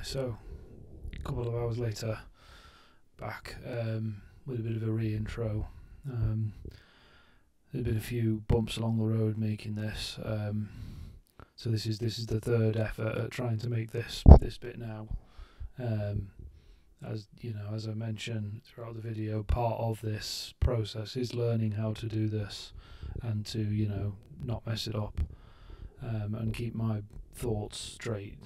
So a couple of hours later, back with a bit of a re-intro. There's been a few bumps along the road making this, so this is the third effort at trying to make this bit now. As you know, as I mentioned throughout the video, part of this process is learning how to do this and to not mess it up, and keep my thoughts straight.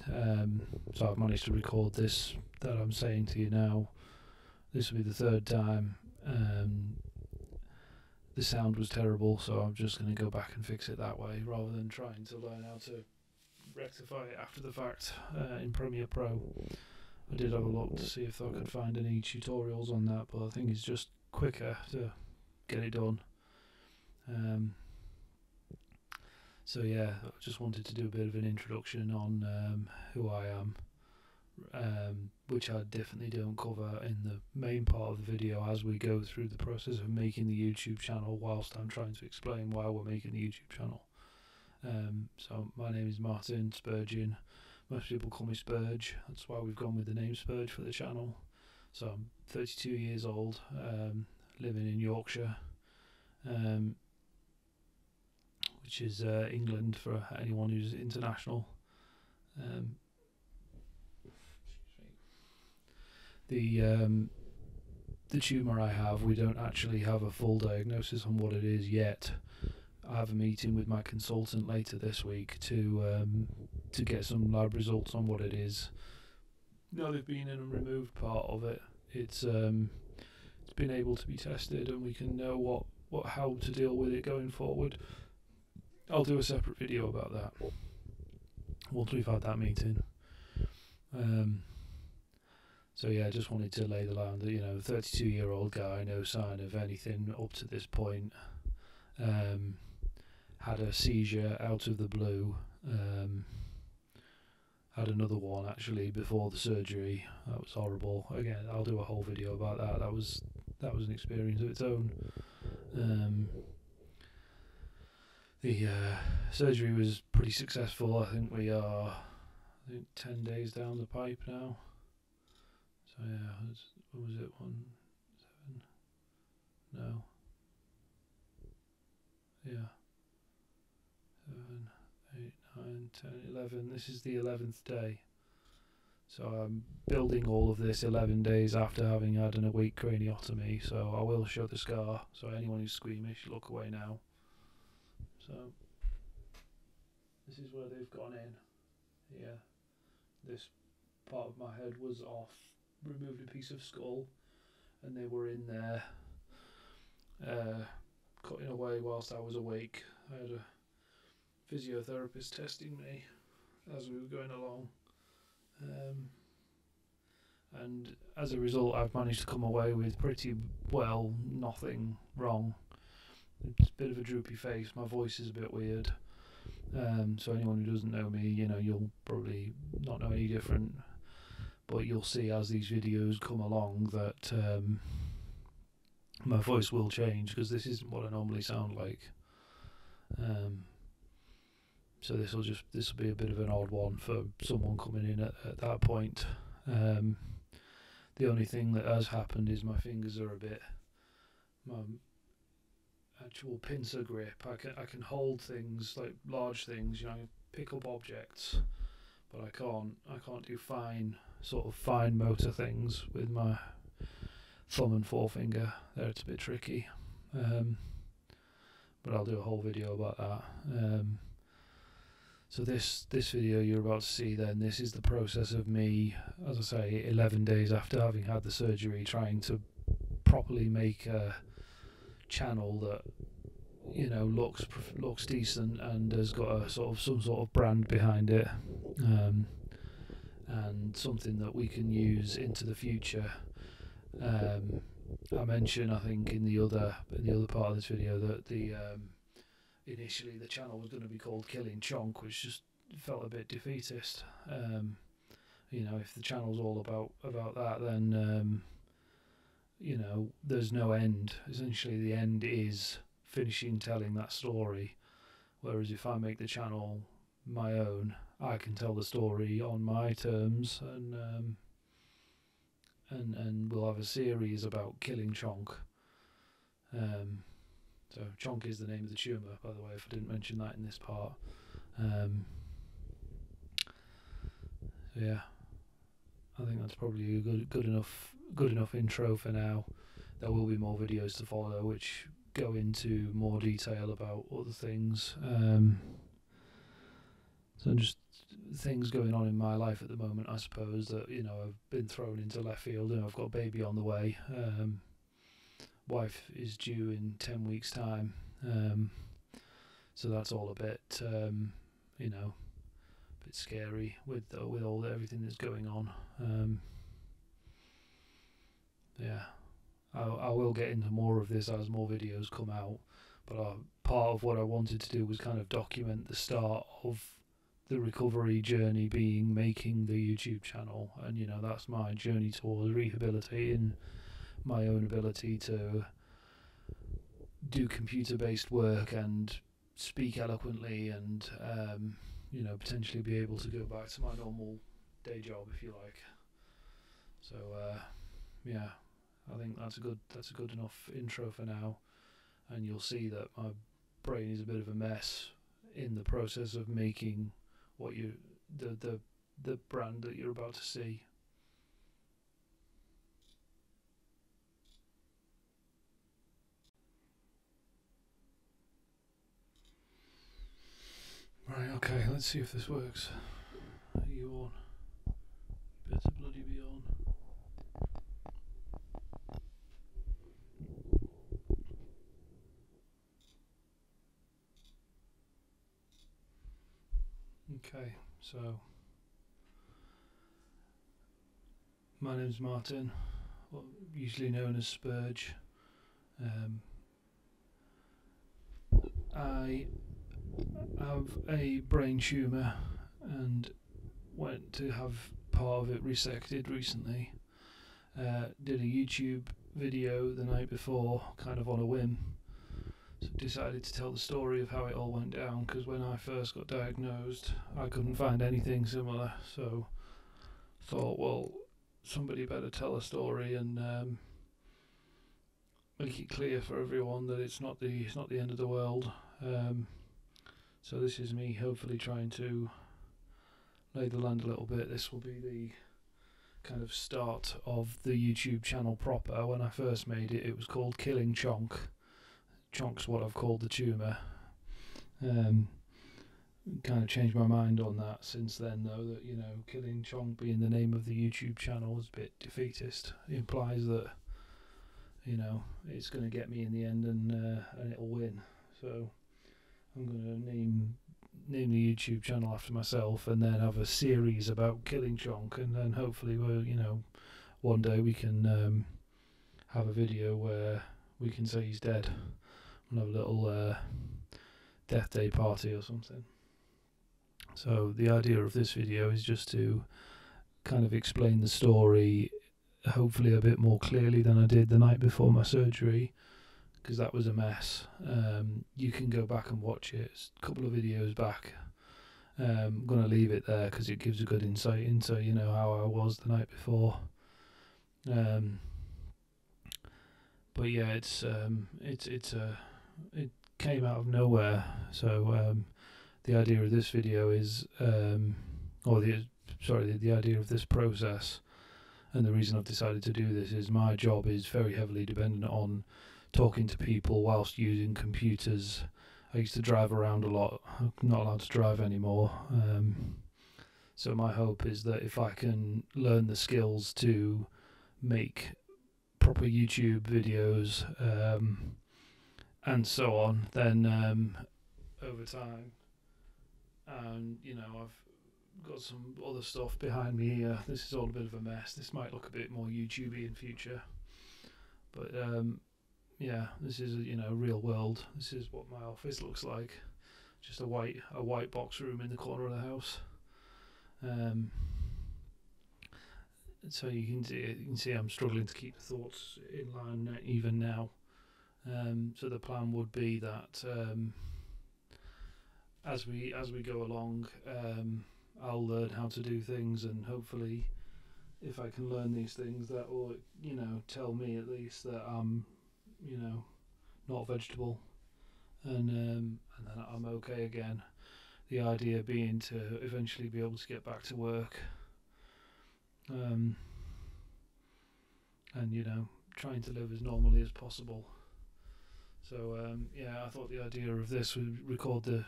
So I've managed to record this that I'm saying to you now. This will be the third time. The sound was terrible, so I'm just going to go back and fix it that way rather than trying to learn how to rectify it after the fact in Premiere Pro. I did have a look to see if I could find any tutorials on that, but I think it's just quicker to get it done. So yeah, I just wanted to do a bit of an introduction on who I am, which I definitely don't cover in the main part of the video as we go through the process of making the YouTube channel, whilst I'm trying to explain why we're making the YouTube channel. So my name is Martin Spurgeon. Most people call me Spurge. That's why we've gone with the name Spurge for the channel. So I'm 32 years old, living in Yorkshire, which is England for anyone who's international. The tumour I have, we don't actually have a full diagnosis on what it is yet. I have a meeting with my consultant later this week to get some lab results on what it is. Now they've been in and removed part of it. It's been able to be tested, and we can know how to deal with it going forward. I'll do a separate video about that once we've had that meeting. So yeah, I just wanted to lay the land that 32-year-old guy, no sign of anything up to this point. Had a seizure out of the blue. Had another one actually before the surgery. That was horrible. Again, I'll do a whole video about that. That was an experience of its own. The surgery was pretty successful. I think we are 10 days down the pipe now. So yeah, what was it? 1, 7? No. Yeah. 7, 8, 9, 10, 11. This is the 11th day. So I'm building all of this 11 days after having had an awake craniotomy. So I will show the scar. So anyone who's squeamish, look away now. So this is where they've gone in. Yeah. This part of my head was off. Removed a piece of skull, and they were in there cutting away whilst I was awake. I had a physiotherapist testing me as we were going along, and as a result I've managed to come away with pretty well nothing wrong. It's a bit of a droopy face, my voice is a bit weird, so anyone who doesn't know me, you'll probably not know any different. But you'll see as these videos come along that my voice will change, because this isn't what I normally sound like. So this will be a bit of an odd one for someone coming in at that point. The only thing that has happened is my fingers are a bit, my actual pincer grip. I can hold things like large things, pick up objects, but I can't do fine motor things with my thumb and forefinger. There it's a bit tricky, but I'll do a whole video about that. So this video you're about to see then, this is the process of me, as I say, 11 days after having had the surgery, trying to properly make a channel that looks decent and has got some sort of brand behind it, and something that we can use into the future. I mentioned, I think, in the other part of this video that initially the channel was going to be called Killing Chonk, which just felt a bit defeatist. If the channel's all about that, then there's no end. Essentially, the end is finishing telling that story. Whereas if I make the channel my own, I can tell the story on my terms, and we'll have a series about killing Chonk. So Chonk is the name of the tumour, by the way, if I didn't mention that in this part. So yeah, I think that's probably a good enough intro for now. There will be more videos to follow, which go into more detail about other things. So just things going on in my life at the moment, I suppose, that, you know, I've been thrown into left field, and I've got a baby on the way. Wife is due in 10 weeks' time. So that's all a bit, you know, a bit scary with everything that's going on. Yeah, I will get into more of this as more videos come out, but part of what I wanted to do was kind of document the start of the recovery journey, being making the YouTube channel, and, you know, that's my journey towards rehabilitating my own ability to do computer-based work and speak eloquently, and you know, potentially be able to go back to my normal day job, if you like. So yeah, I think that's a good enough intro for now, and you'll see that my brain is a bit of a mess in the process of making what the brand that you're about to see. Right, okay, let's see if this works. Are you on? You better bloody be on. Okay, so my name's Martin, usually known as Spurge. I have a brain tumour and went to have part of it resected recently. Did a YouTube video the night before, kind of on a whim. So decided to tell the story of how it all went down, because when I first got diagnosed, I couldn't find anything similar. So thought, well, somebody better tell a story and make it clear for everyone that it's not the end of the world. So this is me hopefully trying to lay the land a little bit. This will be the kind of start of the YouTube channel proper. When I first made it, it was called Killing Chonk. Chonk's what I've called the tumour. Kind of changed my mind on that since then, though, that, you know, Killing Chonk being the name of the YouTube channel is a bit defeatist. It implies that, you know, it's going to get me in the end, and it'll win. So I'm going to name the YouTube channel after myself, and then have a series about Killing Chonk, and then hopefully we'll, you know, one day we can have a video where we can say he's dead and have a little death day party or something. So the idea of this video is just to kind of explain the story, hopefully a bit more clearly than I did the night before my surgery, because that was a mess. You can go back and watch it. It's a couple of videos back. I'm going to leave it there because it gives a good insight into, you know, how I was the night before. But yeah, it came out of nowhere. So the idea of this video is, the idea of this process, and the reason I've decided to do this is my job is very heavily dependent on talking to people whilst using computers. I used to drive around a lot. I'm not allowed to drive anymore. So my hope is that if I can learn the skills to make proper YouTube videos and so on, then over time, and, you know, I've got some other stuff behind me here. This is all a bit of a mess. This might look a bit more YouTubey in future, but yeah, this is, you know, real world. This is what my office looks like. Just a white box room in the corner of the house. So you can see I'm struggling to keep the thoughts in line even now. So the plan would be that as we go along, I'll learn how to do things, and hopefully if I can learn these things, that will, tell me at least that I'm, not a vegetable, and then I'm okay again. The idea being to eventually be able to get back to work, and trying to live as normally as possible. So I thought the idea of this would record the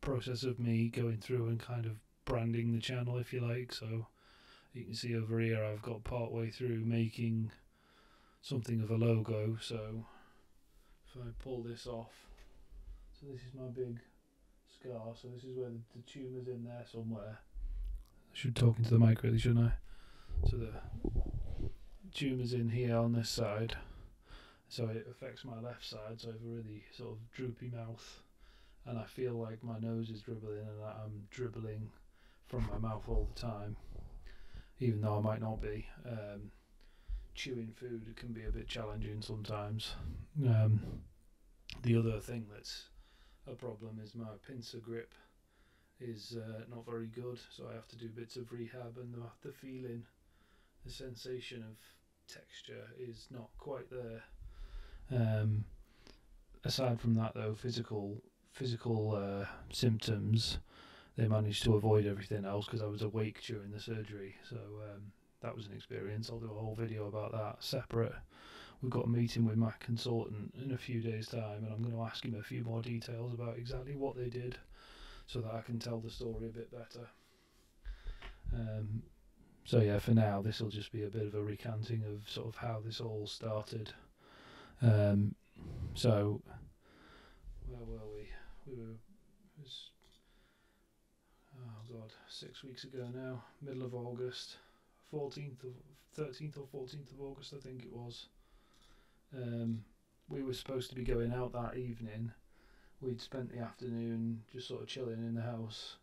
process of me going through and kind of branding the channel, if you like. So you can see over here I've got part way through making something of a logo. So if I pull this off, so this is my big scar, so this is where the tumour's in there somewhere. I should talk into the mic really, shouldn't I? So the tumour's in here on this side, so it affects my left side, so I have a really sort of droopy mouth, and I feel like my nose is dribbling and I'm dribbling from my mouth all the time, even though I might not be. Chewing food can be a bit challenging sometimes. The other thing that's a problem is my pincer grip is not very good, so I have to do bits of rehab, and the feeling, the sensation of texture is not quite there. Aside from that though, physical symptoms, they managed to avoid everything else because I was awake during the surgery, so that was an experience. I'll do a whole video about that separate. We've got a meeting with my consultant in a few days' time, and I'm going to ask him a few more details about exactly what they did so that I can tell the story a bit better. So yeah, for now this will just be a bit of a recanting of sort of how this all started. So where were we? It was, oh god, 6 weeks ago now, middle of August, 13th or 14th of August I think it was. We were supposed to be going out that evening. We'd spent the afternoon just sort of chilling in the house,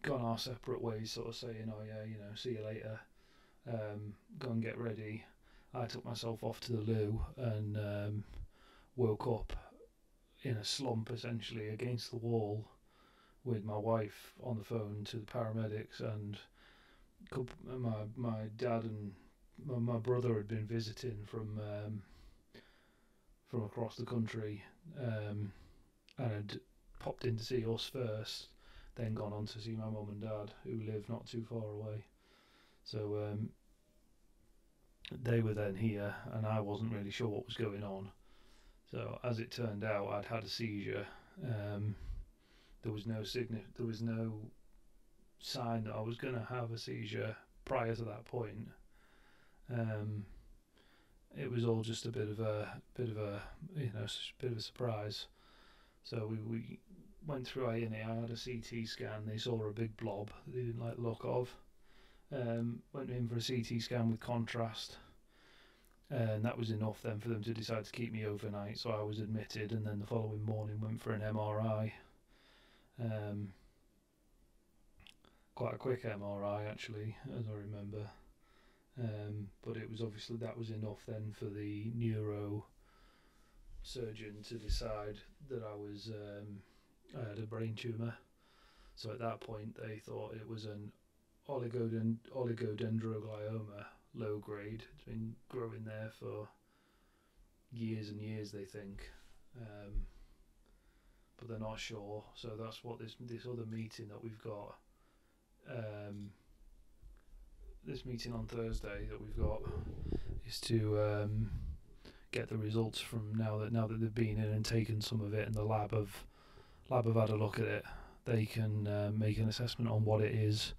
gone our separate ways, sort of saying, oh yeah, see you later, go and get ready. I took myself off to the loo and woke up in a slump essentially against the wall with my wife on the phone to the paramedics, and my dad and my brother had been visiting from across the country, and had popped in to see us first, then gone on to see my mum and dad who live not too far away. So they were then here, and I wasn't really sure what was going on. So as it turned out, I'd had a seizure. There was no sign that I was going to have a seizure prior to that point. It was all just a bit of a surprise. So we went through A&E. I had a CT scan. They saw a big blob they didn't like the look of. Went in for a CT scan with contrast, and that was enough then for them to decide to keep me overnight. So I was admitted, and then the following morning went for an MRI. Quite a quick MRI actually, as I remember. But it was obviously, that was enough then for the neuro surgeon to decide that I had a brain tumour. So at that point they thought it was an oligodendroglioma, low grade. It's been growing there for years and years, they think, but they're not sure. So that's what this other meeting that we've got, this meeting on Thursday that we've got, is to get the results from now that they've been in and taken some of it, and the lab have had a look at it. They can make an assessment on what it is,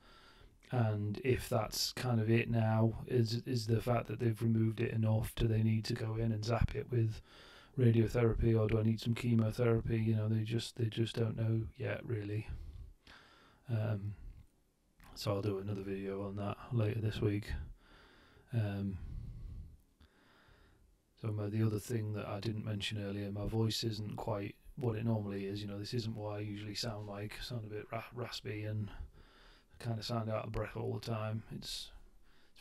and if that's kind of it now, is the fact that they've removed it enough? Do they need to go in and zap it with radiotherapy, or do I need some chemotherapy? They just don't know yet, really. So I'll do another video on that later this week. So the other thing that I didn't mention earlier, my voice isn't quite what it normally is. This isn't what I usually sound like. I sound a bit raspy and kind of sound out of breath all the time. It's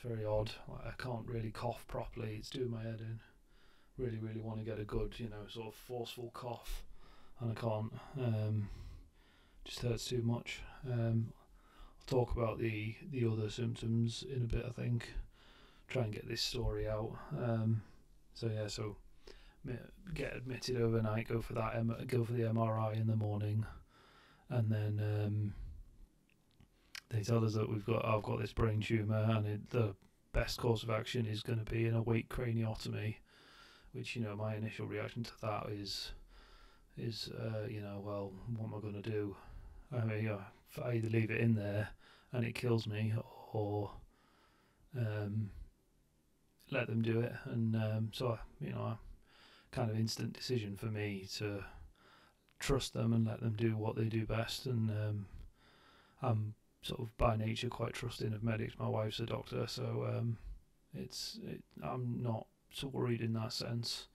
very odd. I can't really cough properly. It's doing my head in. Really want to get a good, sort of forceful cough, and I can't. Just hurts too much. I'll talk about the other symptoms in a bit, I think. Try and get this story out. So get admitted overnight, go for the MRI in the morning, and then they tell us that I've got this brain tumour, and the best course of action is going to be an awake craniotomy, which, my initial reaction to that is well, what am I going to do? I mean, if I either leave it in there and it kills me, or let them do it. And so kind of instant decision for me to trust them and let them do what they do best. And I'm sort of by nature quite trusting of medics. My wife's a doctor, so I'm not so worried in that sense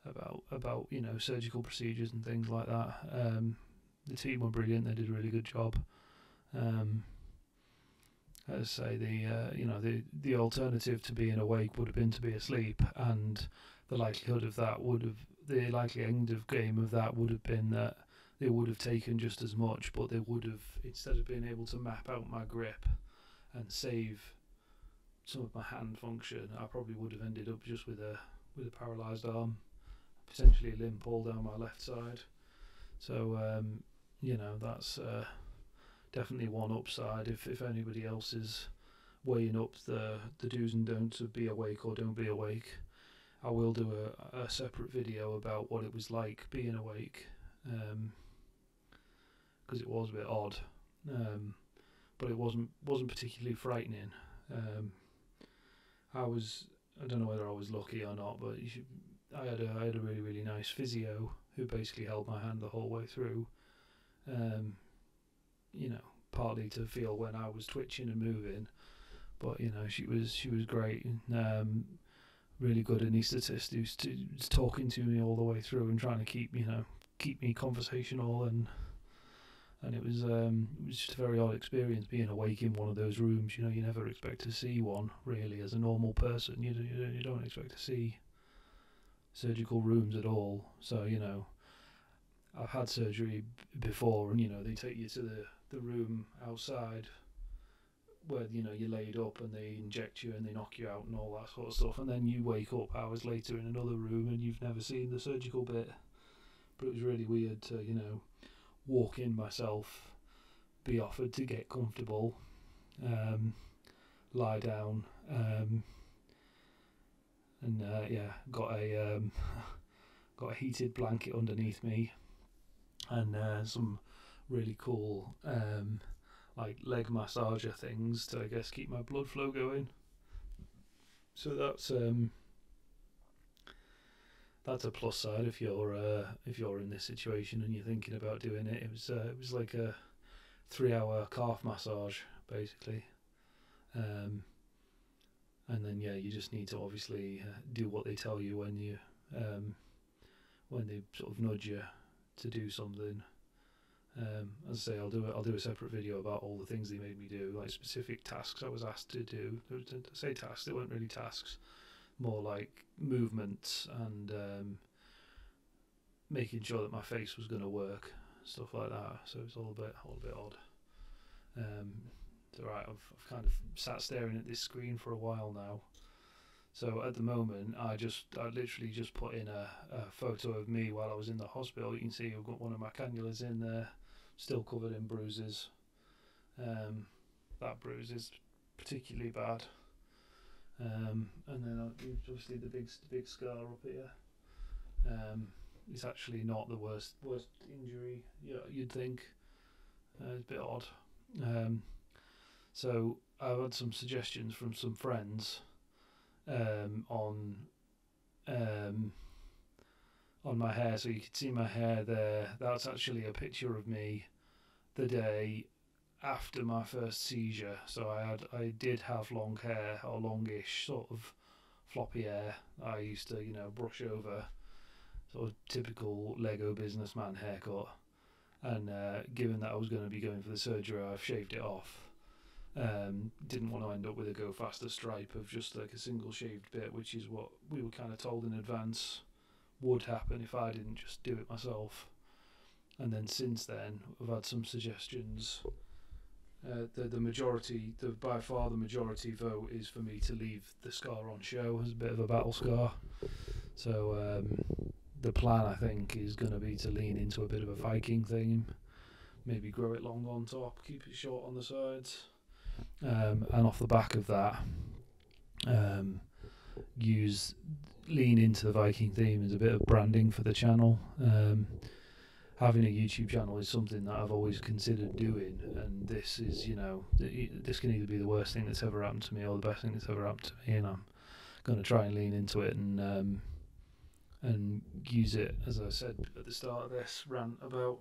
about surgical procedures and things like that. The team were brilliant; they did a really good job. As I say, the alternative to being awake would have been to be asleep, and the likelihood of that the likely end of game of that would have been that they would have taken just as much, but they would have, instead of being able to map out my grip and save some of my hand function, I probably would have ended up just with a paralysed arm, potentially a limp all down my left side. So that's definitely one upside. If anybody else is weighing up the do's and don'ts of be awake or don't be awake, I will do a separate video about what it was like being awake, because it was a bit odd, but it wasn't particularly frightening. I don't know whether I was lucky or not, but I had a really, really nice physio who basically held my hand the whole way through, partly to feel when I was twitching and moving, but she was great. Really good anaesthetist who's talking to me all the way through and trying to keep me conversational, and it was just a very odd experience being awake in one of those rooms. You never expect to see one really as a normal person. You don't expect to see surgical rooms at all. So I've had surgery before, and they take you to the room outside where you're laid up, and they inject you and they knock you out and all that sort of stuff, and then you wake up hours later in another room and you've never seen the surgical bit. But it was really weird to walk in myself, be offered to get comfortable, lie down, and got a heated blanket underneath me, and some really cool like leg massager things to, I guess, keep my blood flow going. So that's a plus side if you're in this situation and you're thinking about doing it. It was like a 3-hour calf massage basically, and then you just need to obviously do what they tell you when they sort of nudge you to do something. As I say, I'll do a separate video about all the things they made me do, like specific tasks I was asked to do. I say tasks, they weren't really tasks, more like movements and making sure that my face was going to work, stuff like that. So it's all a bit odd. It's alright. I've kind of sat staring at this screen for a while now. So at the moment, I literally just put in a photo of me while I was in the hospital. You can see I've got one of my cannulas in there, still covered in bruises. That bruise is particularly bad. And then obviously the big scar up here. It's actually not the worst injury you'd think. It's a bit odd. So I've had some suggestions from some friends on my hair. So you can see my hair there. That's actually a picture of me the day after my first seizure. So I did have long hair, or longish sort of floppy hair. I used to brush over, sort of typical Lego businessman haircut. And given that I was going to be going for the surgery, I've shaved it off. Didn't want to end up with a go faster stripe of just like a single shaved bit, which is what we were kind of told in advance would happen if I didn't just do it myself. And then since then, I've had some suggestions the majority, by far the majority vote is for me to leave the scar on show as a bit of a battle scar. So the plan, I think, is going to be to lean into a bit of a Viking theme, maybe grow it long on top, keep it short on the sides, and off the back of that, lean into the Viking theme as a bit of branding for the channel. Having a YouTube channel is something that I've always considered doing, and this is, this can either be the worst thing that's ever happened to me or the best thing that's ever happened to me, and I'm going to try and lean into it and use it, as I said at the start of this rant, about,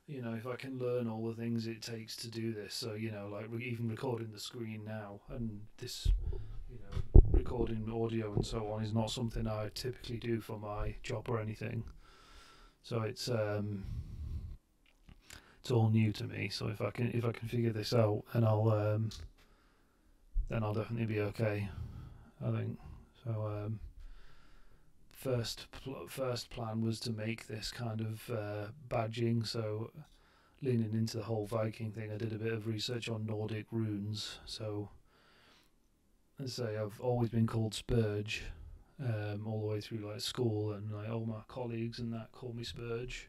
if I can learn all the things it takes to do this. So, like even recording the screen now, and this, recording audio and so on is not something I typically do for my job or anything. So it's all new to me. So if I can figure this out, and then I'll definitely be okay, I think. So first plan was to make this kind of badging. So leaning into the whole Viking thing, I did a bit of research on Nordic runes. So let's say I've always been called Spurge. All the way through like school, and like all my colleagues and that call me Spurge.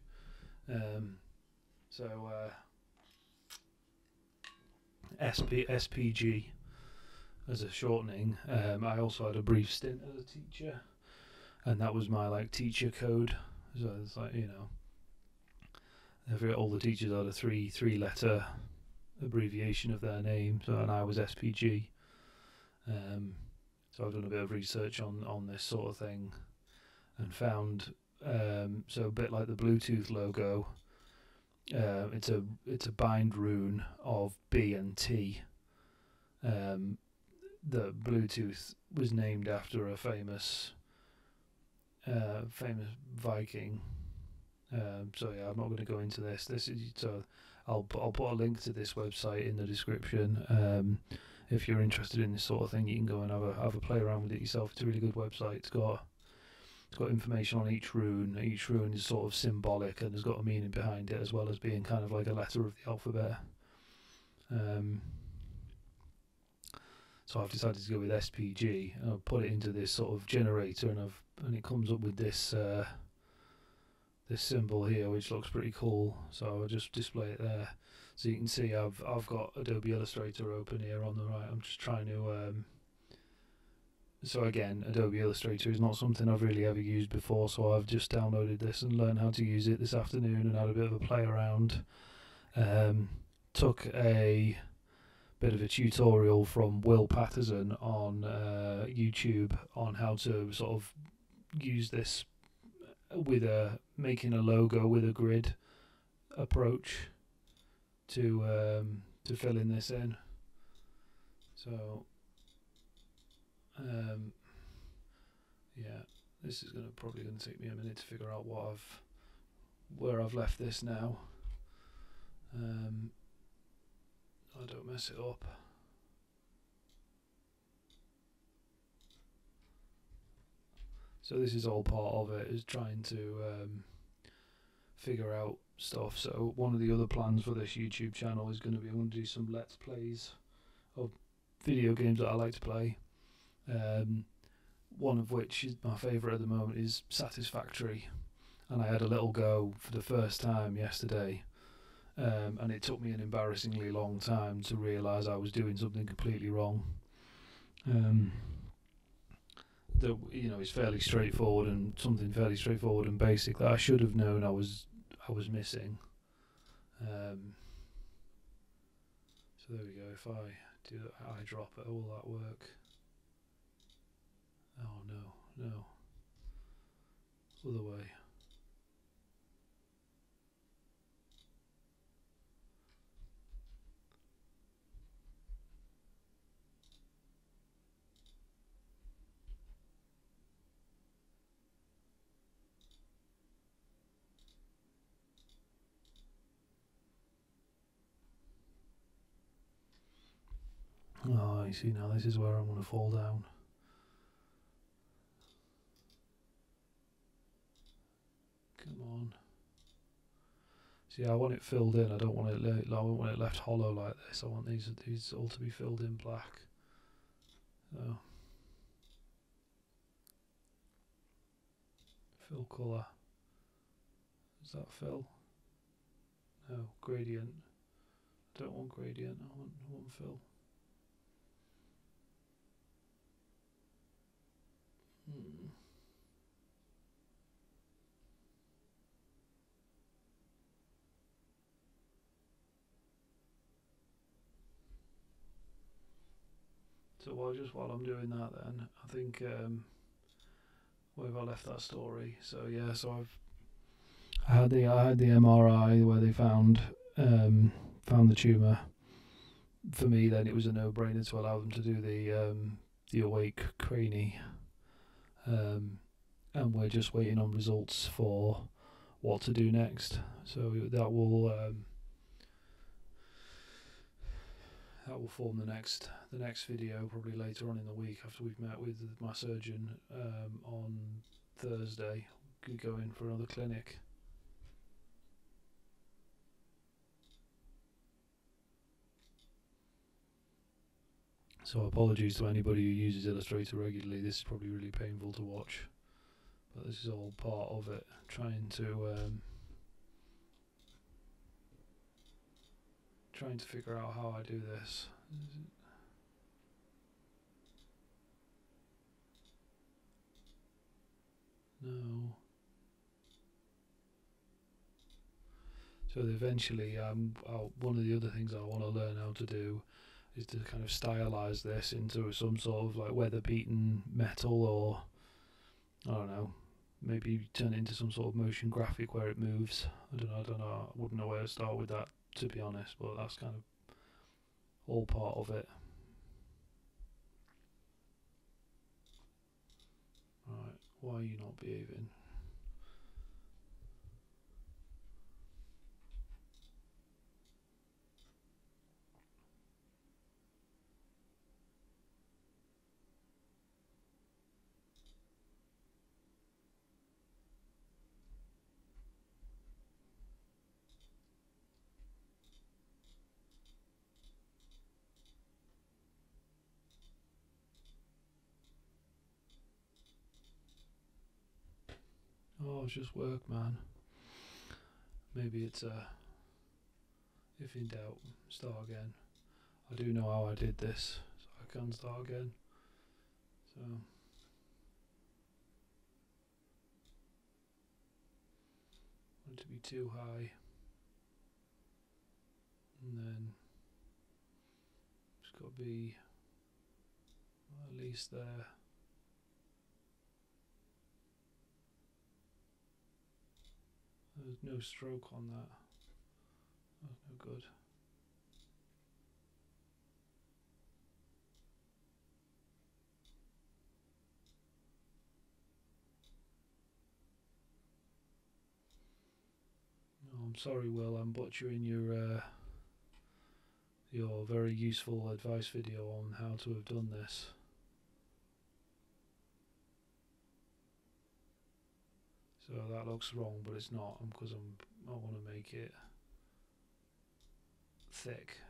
SPG as a shortening. I also had a brief stint as a teacher, and that was my like teacher code. So it's like, all the teachers had a three letter abbreviation of their name. So, and I was SPG. So I've done a bit of research on this sort of thing, and found so a bit like the Bluetooth logo, it's a bind rune of B and T. The Bluetooth was named after a famous Viking. So yeah, I'm not going to go into this. I'll put a link to this website in the description. If you're interested in this sort of thing, you can go and have a play around with it yourself. It's a really good website. It's got information on each rune. Each rune is sort of symbolic and has got a meaning behind it, as well as being kind of like a letter of the alphabet. So I've decided to go with SPG, and I've put it into this sort of generator, and it comes up with this this symbol here, which looks pretty cool. So I'll just display it there. So you can see I've got Adobe Illustrator open here on the right. I'm just trying to so again, Adobe Illustrator is not something I've really ever used before, so I've just downloaded this and learned how to use it this afternoon and had a bit of a play around. Took a bit of a tutorial from Will Patterson on YouTube on how to sort of use this with making a logo with a grid approach to filling this in. So yeah, this is probably going to take me a minute to figure out where I've left this now. I don't mess it up. So this is all part of it, is trying to figure out stuff. So one of the other plans for this YouTube channel is going to be, I'm going to do some Let's Plays of video games that I like to play. One of which is my favourite at the moment is Satisfactory, and I had a little go for the first time yesterday, and it took me an embarrassingly long time to realise I was doing something completely wrong. That, is fairly straightforward, and something fairly straightforward and basic that I should have known I was missing. So there we go. If I do the eyedropper, will that work? Oh no, other way. Oh, you see, now this is where I'm going to fall down. Come on. See, I want it filled in. I don't want it. I don't want it left hollow like this. I want these all to be filled in black. So, fill colour. Is that fill? No, gradient. I don't want gradient. I want fill. So while I'm doing that, then I think where have I left that story? So yeah, so I had the MRI where they found the tumour. For me, then it was a no-brainer to allow them to do the awake cranie, and we're just waiting on results for what to do next. So that will form the next video, probably later on in the week after we've met with my surgeon on Thursday. Could go in for another clinic. So apologies to anybody who uses Illustrator regularly. This is probably really painful to watch, but this is all part of it. Trying to figure out how I do this. No. So eventually, one of the other things I want to learn how to do is to kind of stylize this into some sort of like weather-beaten metal, or I don't know, maybe turn it into some sort of motion graphic where it moves. I don't know. I wouldn't know where to start with that, to be honest, but that's kind of all part of it. Right, why are you not behaving? Oh, it's just work, man. Maybe it's if in doubt, start again. I do know how I did this, so I can start again. So want it to be too high, and then it's got to be at least there. There's no stroke on that. That's no good. No, I'm sorry, Will. I'm butchering your very useful advice video on how to have done this. So that looks wrong, but it's not, because I want to make it thick.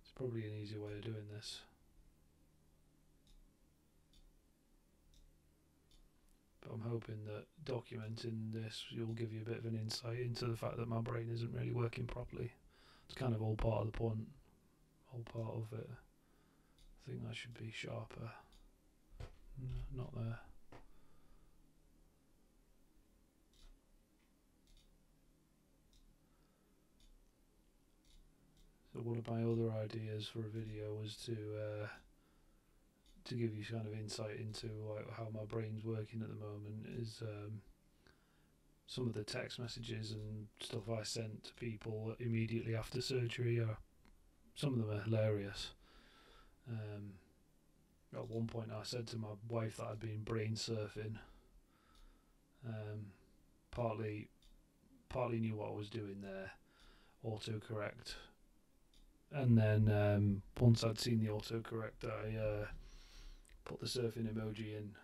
It's probably an easier way of doing this. But I'm hoping that documenting this will give you a bit of an insight into the fact that my brain isn't really working properly. It's kind of all part of the point, all part of it. I think that should be sharper. No, not there. So one of my other ideas for a video was to give you kind of insight into like how my brain's working at the moment. Is some of the text messages and stuff I sent to people immediately after surgery are, some of them are hilarious. At one point I said to my wife that I'd been brain surfing. Partly knew what I was doing there, autocorrect, and then once I'd seen the autocorrect, I put the surfing emoji in.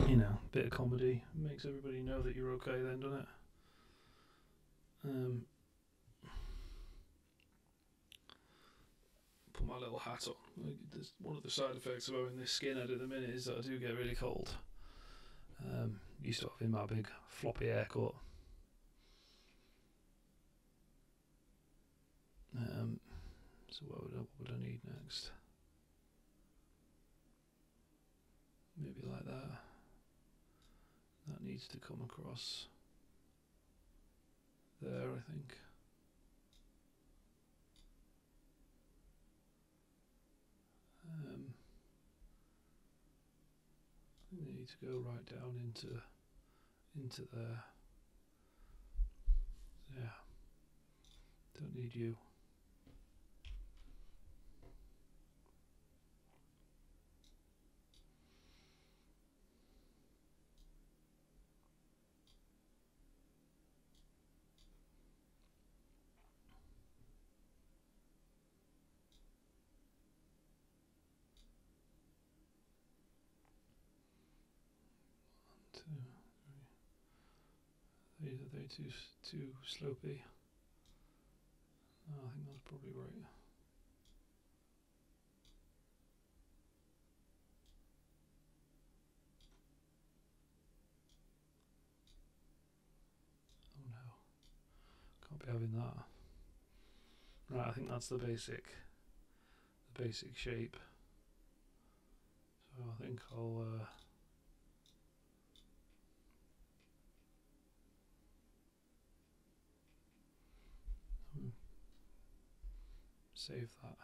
you know, bit of comedy makes everybody know that you're okay then, doesn't it? Put my little hat on. One of the side effects of having this skinhead at the minute is that I do get really cold. Used to having my big floppy haircut. So what would I need next? Maybe like that. That needs to come across there, I think. I think they need to go right down into there. Yeah. Don't need you. Are they too slopey? No, I think that's probably right. Oh no, can't be having that. Right, I think that's the basic shape. So I think I'll save that.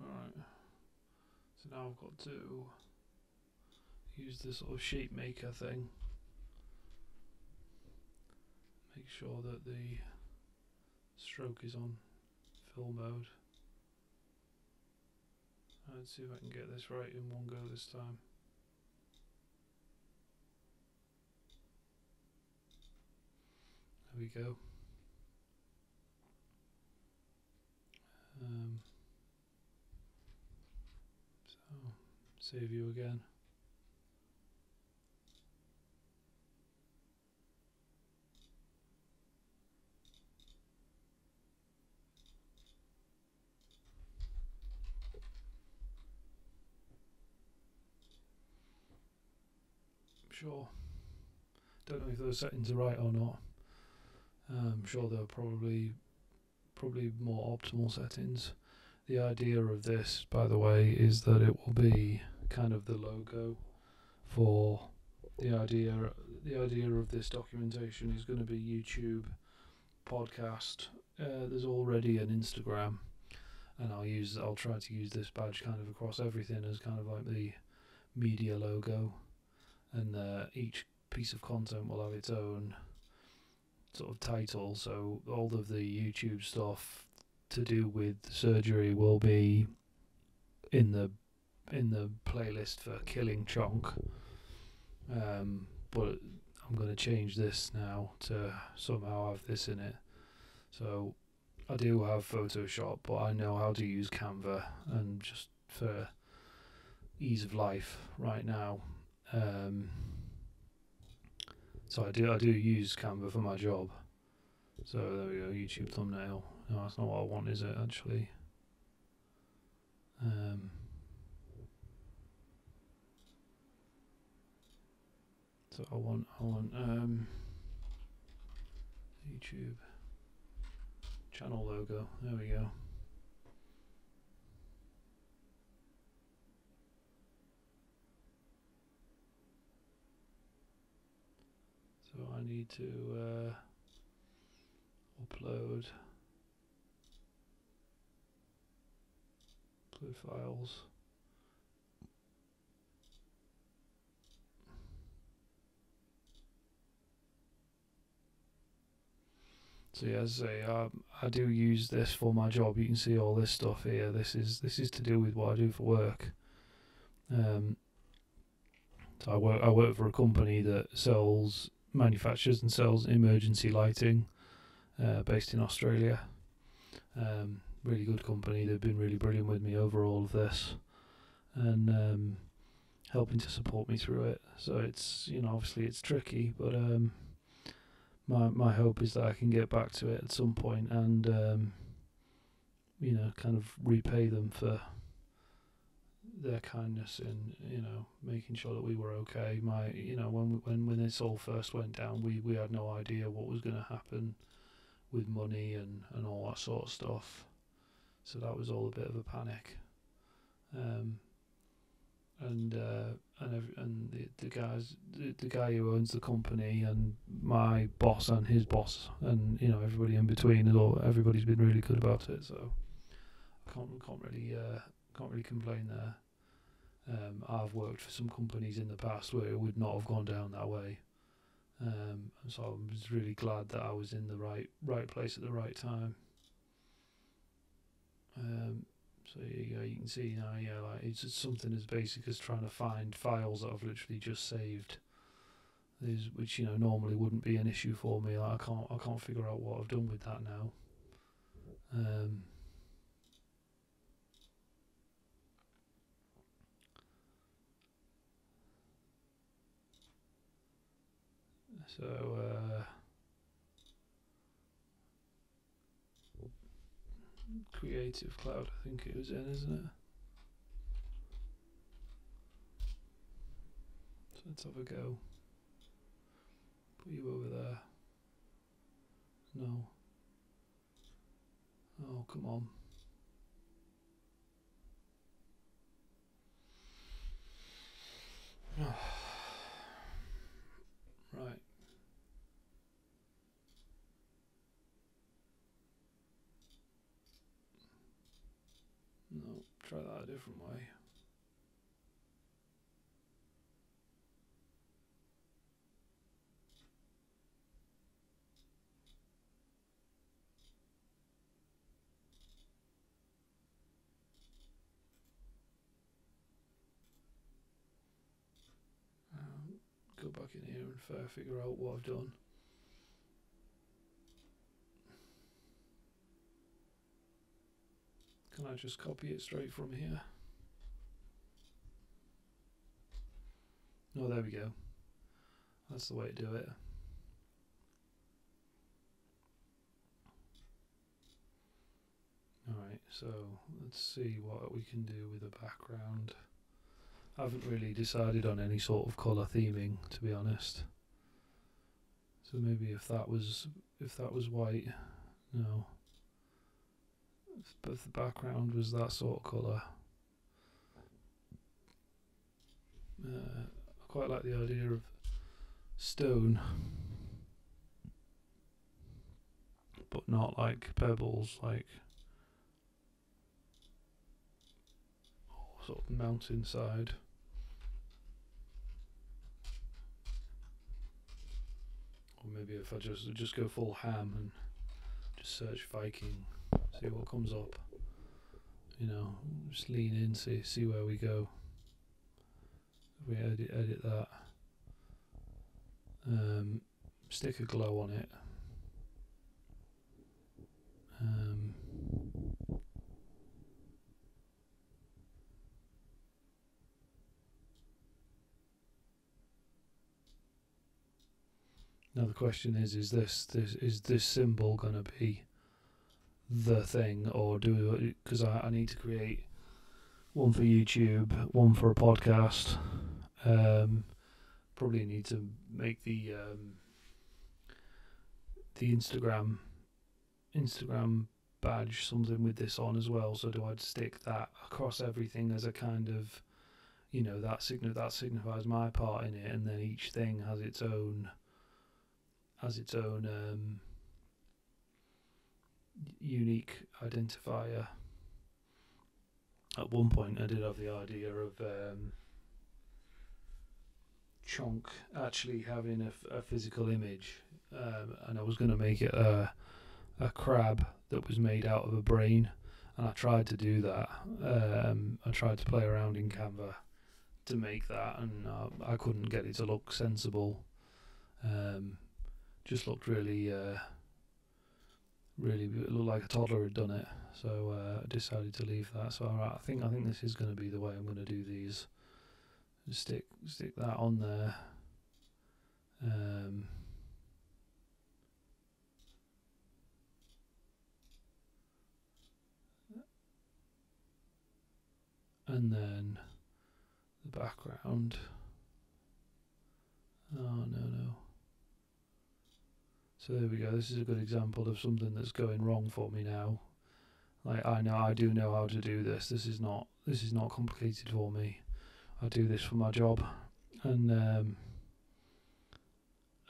Alright, so now I've got to use this sort of shape maker thing. Make sure that the stroke is on fill mode. Let's see if I can get this right in one go this time. There we go. So save you again. Sure. Don't know if those settings are right or not. I'm sure they're probably more optimal settings. The idea of this, by the way, is that it will be kind of the logo for the idea of this documentation is going to be YouTube, podcast. There's already an Instagram, and I'll try to use this badge kind of across everything as kind of like the media logo, and each piece of content will have its own sort of title. So all of the YouTube stuff to do with surgery will be in the playlist for Killing Chonk. But I'm going to change this now to somehow have this in it. So I do have Photoshop, but I know how to use Canva, and just for ease of life right now. So I do use Canva for my job. So there we go, YouTube thumbnail. No, that's not what I want, is it, actually? So I want YouTube channel logo. There we go. So I need to upload files. So yeah, as I say, I do use this for my job. You can see all this stuff here. This is to do with what I do for work. So I work for a company that manufactures and sells emergency lighting, based in Australia. Really good company. They've been really brilliant with me over all of this, and helping to support me through it. So it's, obviously it's tricky, but my hope is that I can get back to it at some point and kind of repay them for their kindness in making sure that we were okay. When this all first went down, we had no idea what was going to happen with money and all that sort of stuff. So that was all a bit of a panic. The guy who owns the company and my boss and his boss and everybody in between, everybody's been really good about it. So I can't really complain there. I've worked for some companies in the past where it would not have gone down that way. And so I was really glad that I was in the right place at the right time. So you can see now, like it's just something as basic as trying to find files that I've literally just saved, which normally wouldn't be an issue for me. Like I can't figure out what I've done with that now. Creative Cloud, I think it was in, isn't it? So let's have a go. Put you over there. No. Oh, come on. Right. No, try that a different way. Go back in here and figure out what I've done. Can I just copy it straight from here? Oh, there we go. That's the way to do it. Alright, so let's see what we can do with the background. I haven't really decided on any sort of colour theming, to be honest. So maybe if that was white, no. But if the background was that sort of colour, I quite like the idea of stone, but not like pebbles, like sort of mountainside. Or maybe if I just go full ham and just search Viking, see what comes up. Just lean in, see where we go. If we edit that, stick a glow on it. Now the question is this symbol gonna be the thing, or because I need to create one for YouTube, one for a podcast. Probably need to make the Instagram badge something with this on as well. So do I stick that across everything as a kind of that signifies my part in it, and then each thing has its own unique identifier. At one point I did have the idea of Chonk actually having a physical image, and I was going to make it a crab that was made out of a brain, and I tried to do that. I tried to play around in Canva, to make that, and I couldn't get it to look sensible. Just looked really it looked like a toddler had done it. So I decided to leave that. So I think this is going to be the way I'm going to do these. Just stick that on there. And then the background. Oh no. So there we go. This is a good example of something that's going wrong for me now. Like I do know how to do this. This is not complicated for me. I do this for my job, and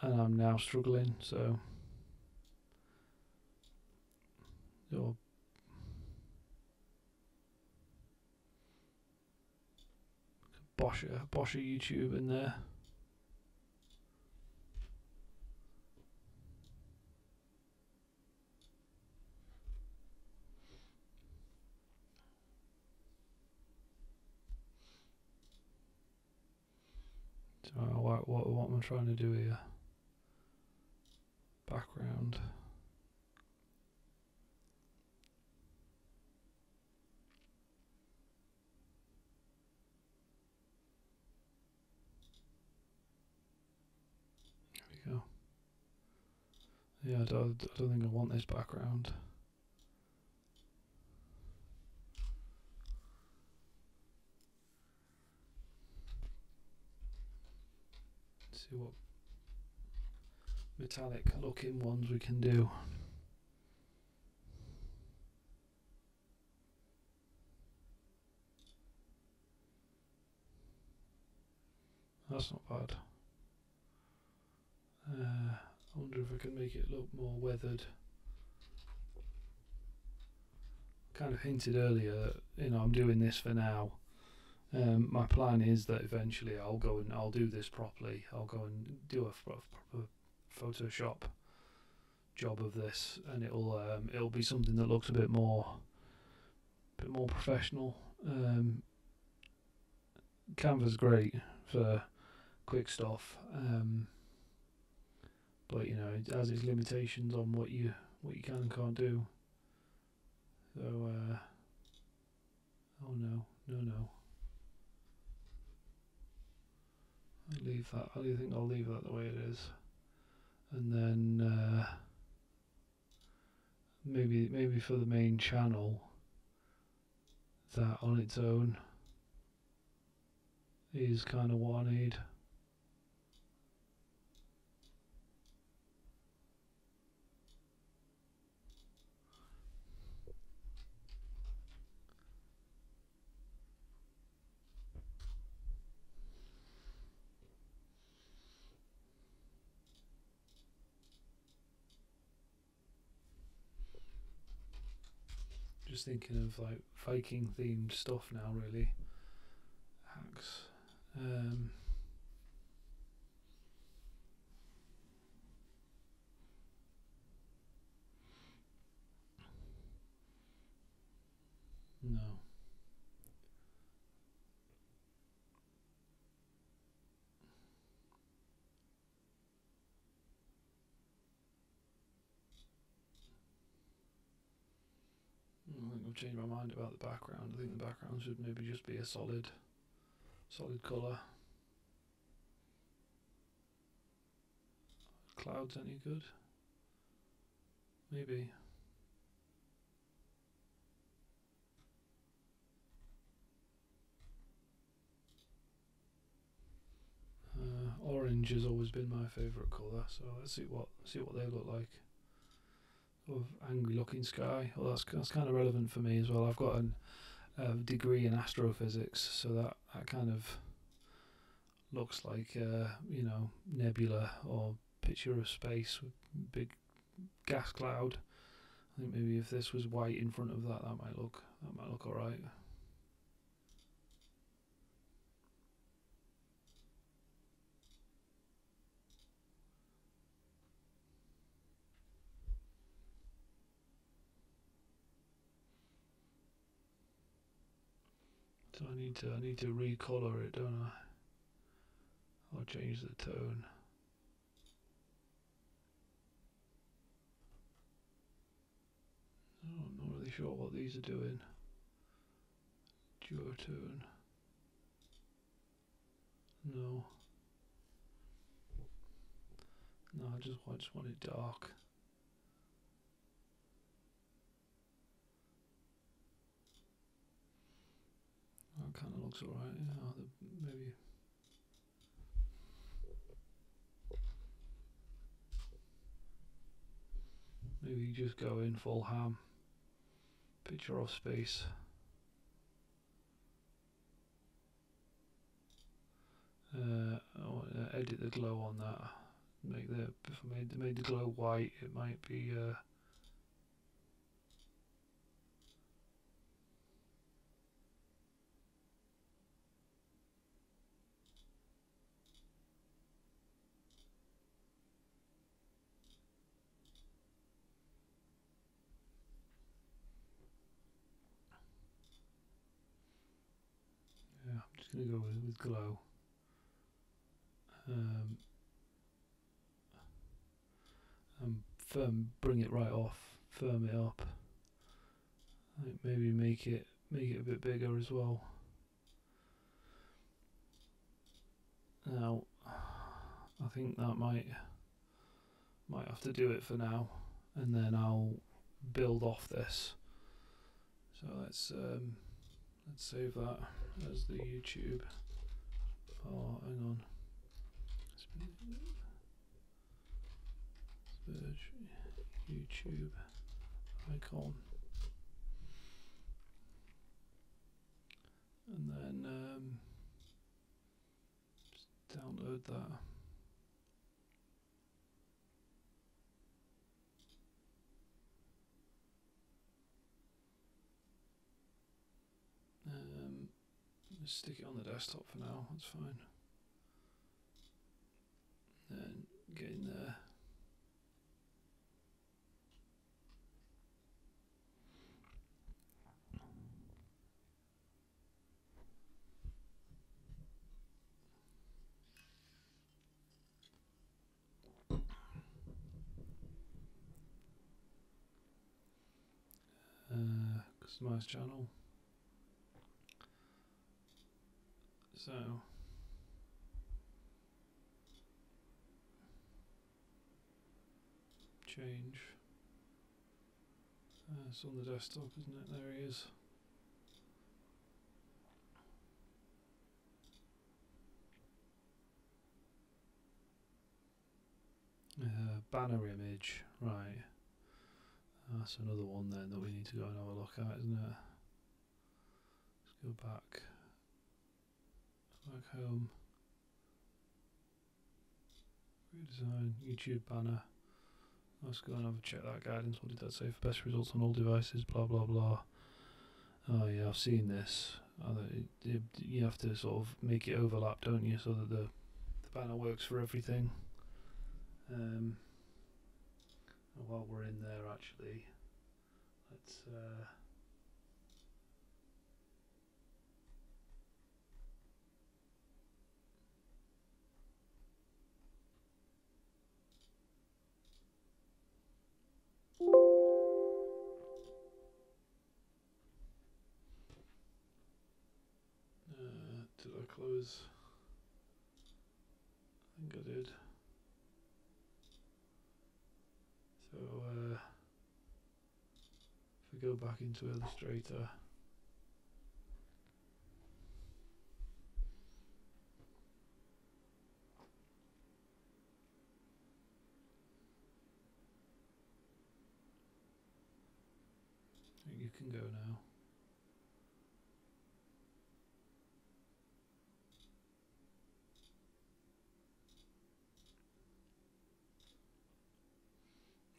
I'm now struggling. So bosh a YouTube in there. So what am I trying to do here? Background. There we go. Yeah, I don't think I want this background. Let's see what metallic looking ones we can do. That's not bad. I wonder if I can make it look more weathered. Kind of hinted earlier, I'm doing this for now. My plan is that eventually I'll go and I'll do this properly. I'll go and do a proper Photoshop job of this, and it'll be something that looks a bit more professional. Canva's great for quick stuff, but it has its limitations on what you can and can't do. So oh no. I'll leave that. I think I'll leave that the way it is, and then maybe for the main channel, that on its own is kind of what I need. Just thinking of like Viking themed stuff now, really. Hacks. No. I think I've changed my mind about the background. I think the background should maybe just be a solid colour. Clouds any good? Maybe. Orange has always been my favourite colour, so let's see what they look like. Of angry looking sky. Well, that's kind of relevant for me as well. I've got a degree in astrophysics, so that kind of looks like nebula or picture of space with big gas cloud. I think maybe if this was white in front of that might look alright. So I need to recolor it, don't I? Or change the tone. Oh, I'm not really sure what these are doing. Duotone. No. No, I just want it dark. That kind of looks alright. Yeah, maybe just go in full ham. Picture of space. I want to edit the glow on that. If I made the glow white, it might be. Yeah, I'm just gonna go with glow. And bring it right off. Firm it up. Maybe make it a bit bigger as well. Now, I think that might have to do it for now, and then I'll build off this. So let's save that as the YouTube. Oh, hang on. Spurge YouTube icon, and then just download that. Just stick it on the desktop for now. That's fine. Then get in there. Customize channel. So change. It's on the desktop, isn't it? There he is. Banner image, right. That's another one then that we need to go and have a look at, isn't it? Let's go back home. Redesign, YouTube banner. Let's go and have a check that guidance. What did that say? For best results on all devices, blah blah blah. Oh yeah, I've seen this. You have to sort of make it overlap, don't you, so that the banner works for everything. While we're in there, actually, let's did I close? I think I did. So if we go back into Illustrator, I think you can go now.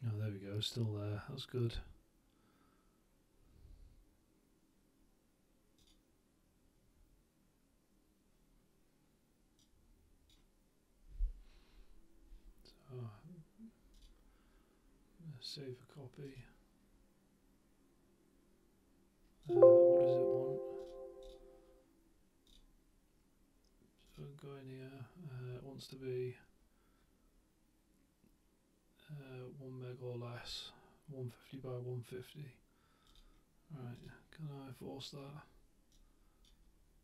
Oh, there we go, still there, that's good. So, save a copy. What does it want? wants to be 1 meg or less, 150 by 150. Right, can I force that?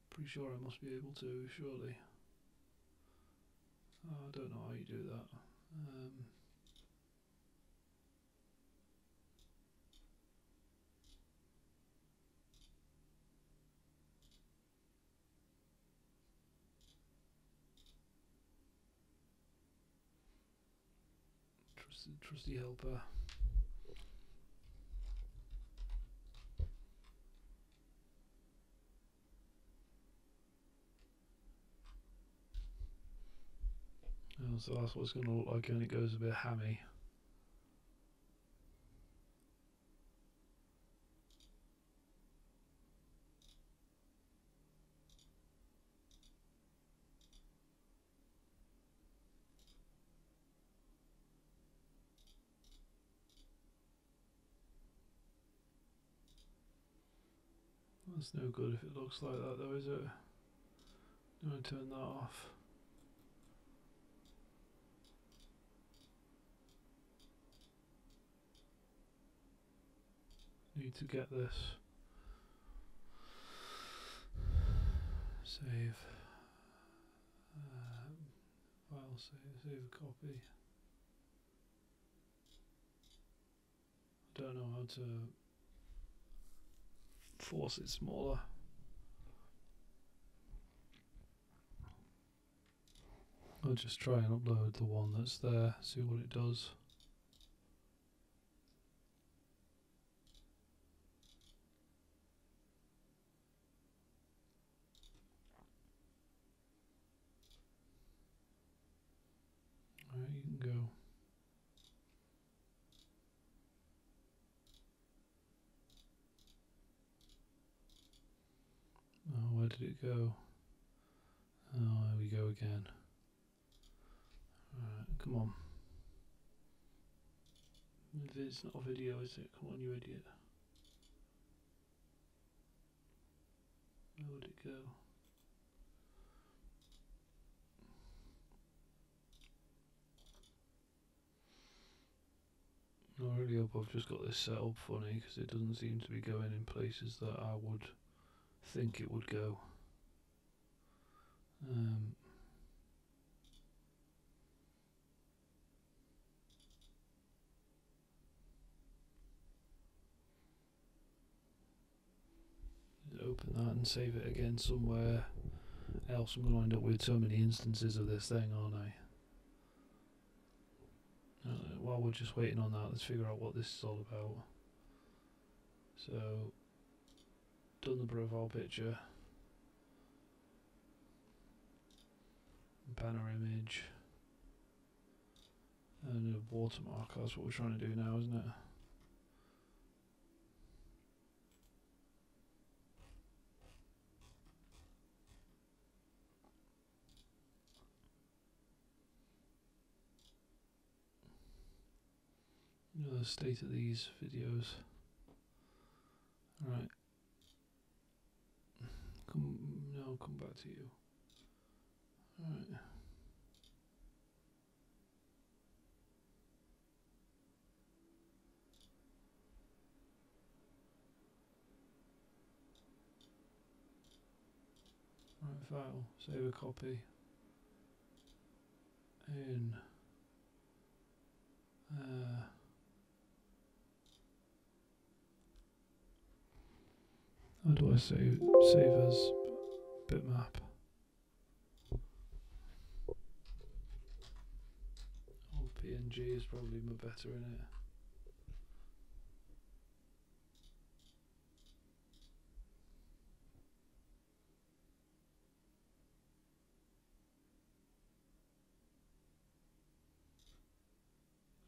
Pretty sure I must be able to, surely. Oh, I don't know how you do that. Trusty helper. Oh, so that's what it's going to look like when it goes a bit hammy. That's no good if it looks like that though, is it? I'm going to turn that off. Need to get this. Save. File save a copy. I don't know how to force it smaller. I'll just try and upload the one that's there, see what it does. Alright, you can go. Oh, where did it go? Oh, there we go again. Alright, come on. It's not a video, is it? Come on, you idiot. Where would it go? I really hope I've just got this set up funny, because it doesn't seem to be going in places that I would think it would go. Open that and save it again somewhere else. I'm going to end up with so many instances of this thing, aren't I? While we're just waiting on that, let's figure out what this is all about. So, done the profile picture, banner image, and a watermark. That's what we're trying to do now, isn't it? You know the state of these videos. Right. Come back to you. Right. Right, file, save a copy. In how do I save as bitmap? Oh, PNG is probably better in it.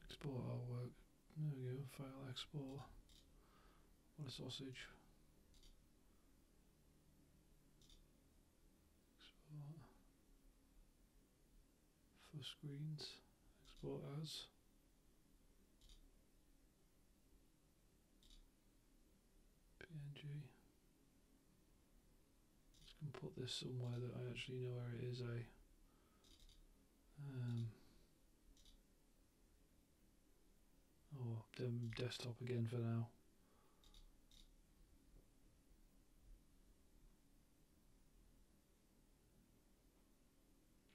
Export artwork. There we go. File export. What a sausage. Export for screens. Export as. PNG. Just gonna put this somewhere that I actually know where it is. Desktop again for now.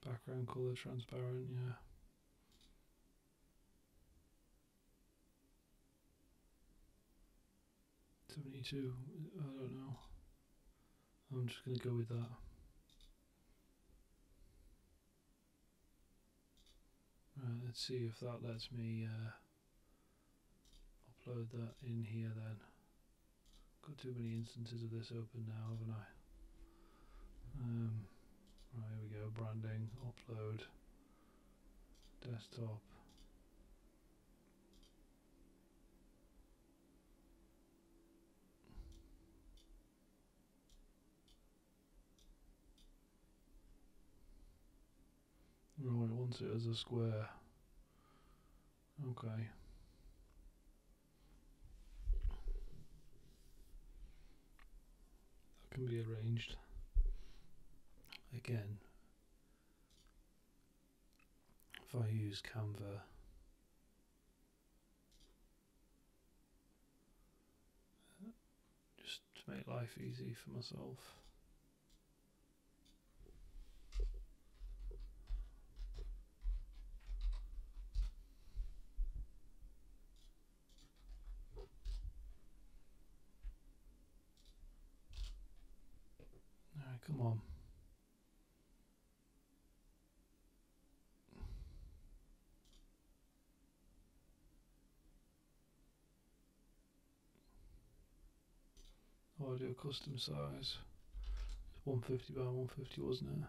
Background colour transparent, yeah. $72, I don't know. I'm just going to go with that. Right, let's see if that lets me upload that in here then. Got too many instances of this open now, haven't I? Right, here we go, branding, upload, desktop. Right, it wants it as a square. Okay. That can be arranged. Again, if I use Canva, just to make life easy for myself. Alright, come on. Oh, I do a custom size. 150 by 150, wasn't it?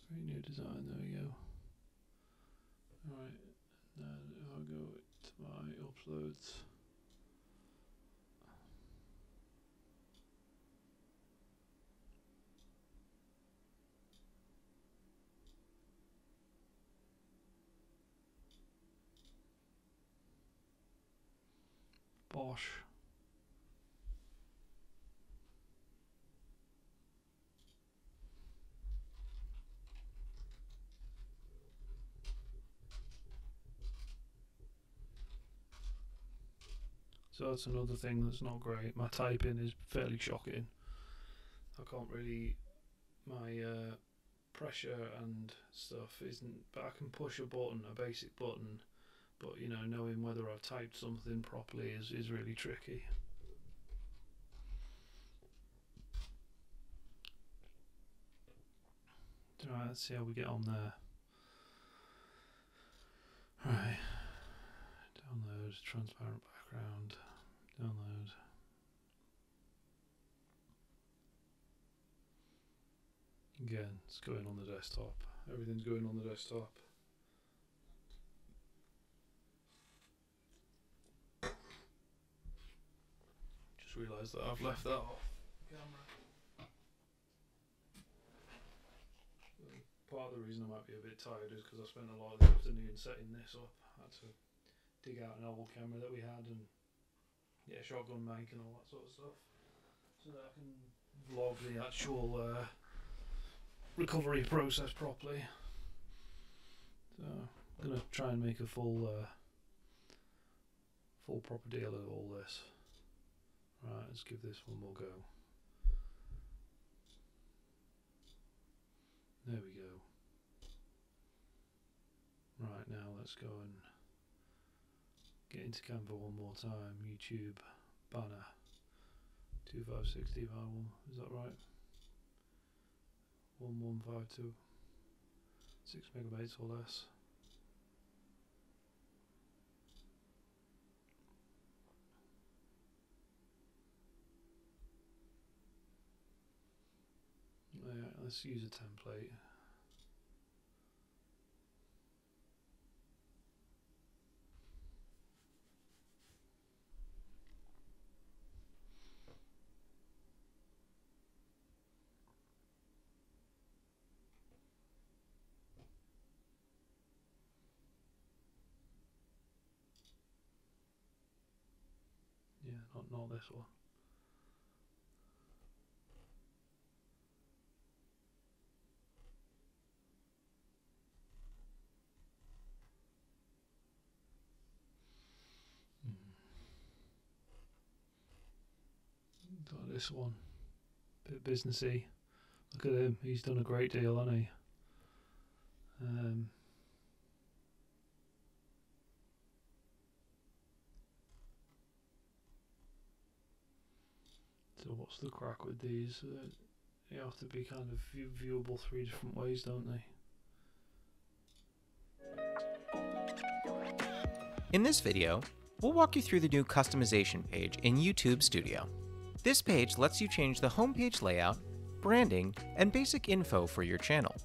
Great new design, there we go. Alright, then I'll go to my uploads. Bosh. So that's another thing that's not great. My typing is fairly shocking. I can't really, my pressure and stuff isn't, but I can push a button, a basic button, but you know, knowing whether I've typed something properly is really tricky. Right, let's see how we get on there. Right, download, transparent background, download. Again, it's going on the desktop. Everything's going on the desktop. Just realised that I've left that off camera. Part of the reason I might be a bit tired is because I spent a lot of the afternoon setting this up. I had to dig out an old camera that we had and get a shotgun mic and all that sort of stuff, so that I can vlog the actual recovery process properly. So I'm going to try and make a full proper deal of all this. Right, let's give this one more go. There we go. Right, now let's go and get into Canva one more time. YouTube banner 2560 by 1, is that right? 1152, 6 megabytes or less. Yeah, let's use a template. Yeah, not this one. this one. Bit businessy. Look at him. He's done a great deal, hasn't he? So what's the crack with these? They have to be kind of viewable 3 different ways, don't they? In this video, we'll walk you through the new customization page in YouTube Studio. This page lets you change the homepage layout, branding, and basic info for your channel.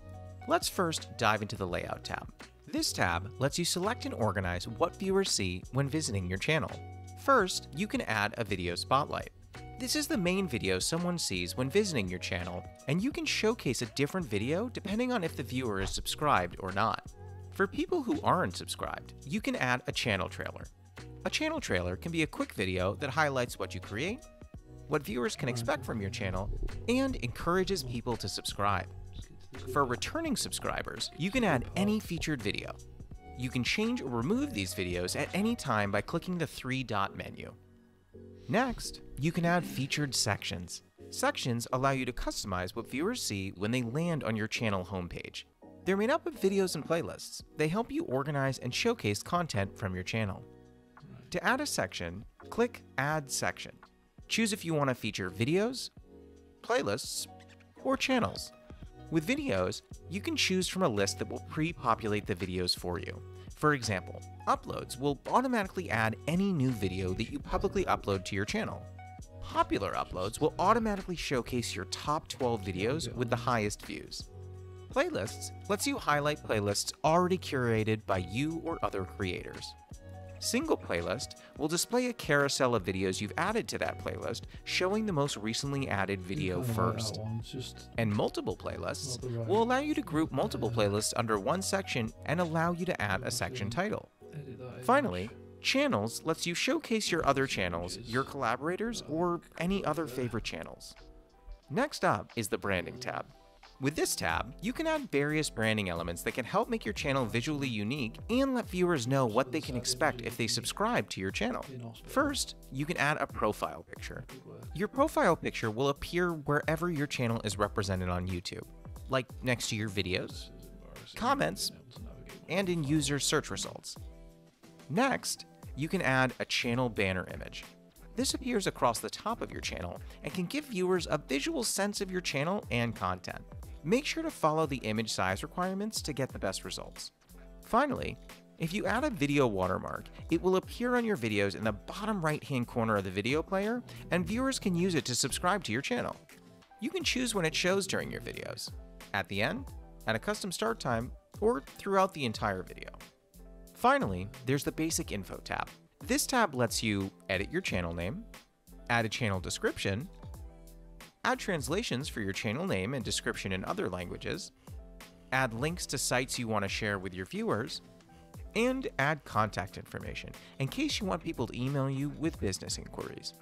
Let's first dive into the Layout tab. This tab lets you select and organize what viewers see when visiting your channel. First, you can add a video spotlight. This is the main video someone sees when visiting your channel, and you can showcase a different video depending on if the viewer is subscribed or not. For people who aren't subscribed, you can add a channel trailer. A channel trailer can be a quick video that highlights what you create, what viewers can expect from your channel, and encourages people to subscribe. For returning subscribers, you can add any featured video. You can change or remove these videos at any time by clicking the 3-dot menu. Next, you can add featured sections. Sections allow you to customize what viewers see when they land on your channel homepage. They're made up of videos and playlists. They help you organize and showcase content from your channel. To add a section, click Add Section. Choose if you want to feature videos, playlists, or channels. With videos, you can choose from a list that will pre-populate the videos for you. For example, uploads will automatically add any new video that you publicly upload to your channel. Popular uploads will automatically showcase your top 12 videos with the highest views. Playlists lets you highlight playlists already curated by you or other creators. Single playlist will display a carousel of videos you've added to that playlist, showing the most recently added video first. And multiple playlists will allow you to group multiple playlists under one section and allow you to add a section title. Finally, channels lets you showcase your other channels, your collaborators, or any other favorite channels. Next up is the Branding tab. With this tab, you can add various branding elements that can help make your channel visually unique and let viewers know what they can expect if they subscribe to your channel. First, you can add a profile picture. Your profile picture will appear wherever your channel is represented on YouTube, like next to your videos, comments, and in user search results. Next, you can add a channel banner image. This appears across the top of your channel and can give viewers a visual sense of your channel and content. Make sure to follow the image size requirements to get the best results. Finally, if you add a video watermark, it will appear on your videos in the bottom right-hand corner of the video player, and viewers can use it to subscribe to your channel. You can choose when it shows during your videos, at the end, at a custom start time, or throughout the entire video. Finally, there's the Basic Info tab. This tab lets you edit your channel name, add a channel description, add translations for your channel name and description in other languages, add links to sites you want to share with your viewers, and add contact information in case you want people to email you with business inquiries.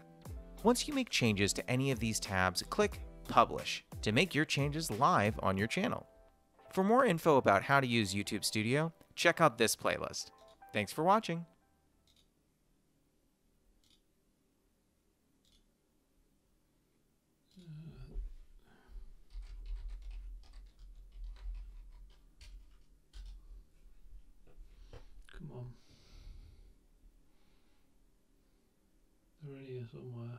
Once you make changes to any of these tabs, click Publish to make your changes live on your channel. For more info about how to use YouTube Studio, check out this playlist. Thanks for watching. Come on. They're in here somewhere.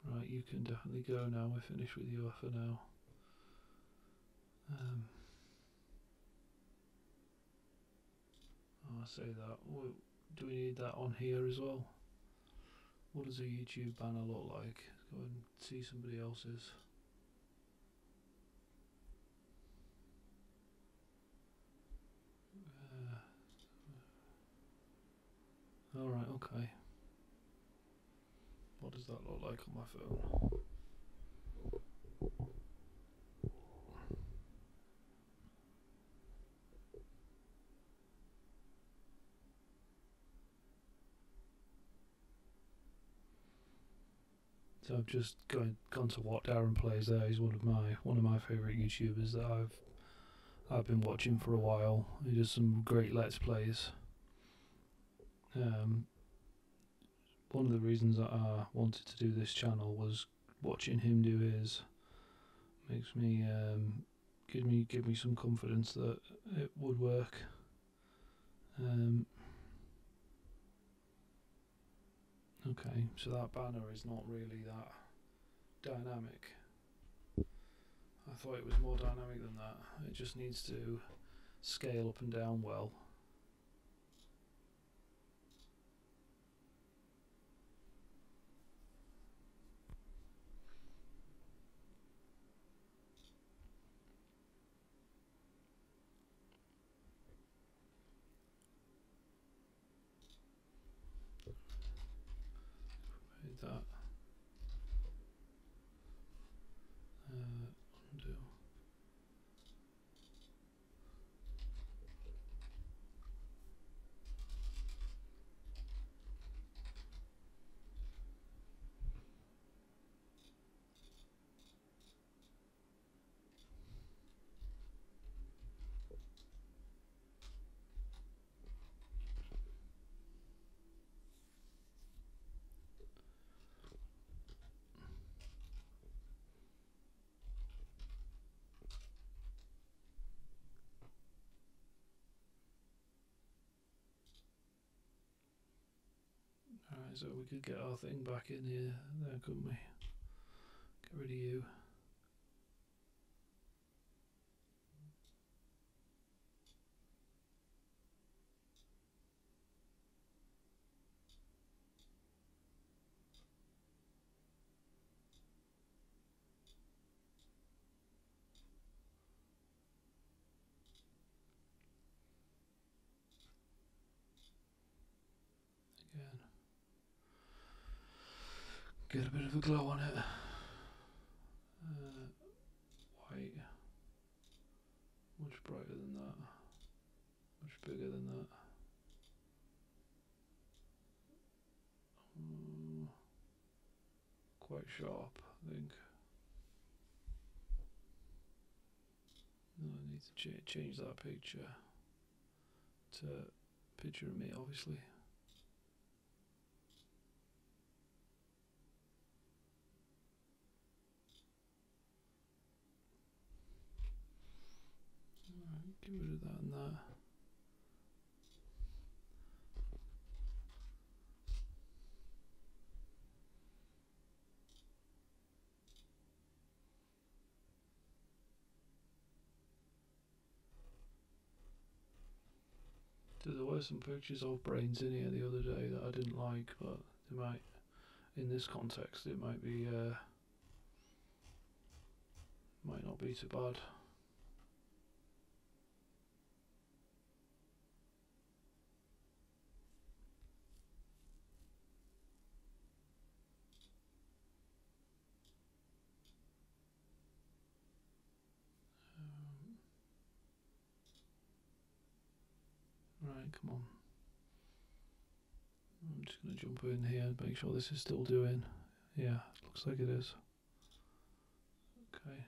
Right, you can definitely go now. We're finished with you for now. I say that. Do we need that on here as well? What does a YouTube banner look like? Go and see somebody else's. Alright, okay. What does that look like on my phone? So I've just gone to what Darren plays there. He's one of my favourite YouTubers that I've been watching for a while. He does some great Let's Plays. one of the reasons that I wanted to do this channel was watching him do his makes me give me some confidence that it would work. Okay, so that banner is not really that dynamic. I thought it was more dynamic than that. It just needs to scale up and down well. That undo. Alright, so we could get our thing back in here there, couldn't we? Get rid of you. Again. Get a bit of a glow on it. White. Much brighter than that. Much bigger than that. Quite sharp, I think. No, I need to change that picture to picture of me, obviously. Alright, get rid of that and that. There were some pictures of brains in here the other day that I didn't like, but they might, in this context, it might be, might not be too bad. Right, come on. I'm just going to jump in here and make sure this is still doing. Yeah, looks like it is. Okay.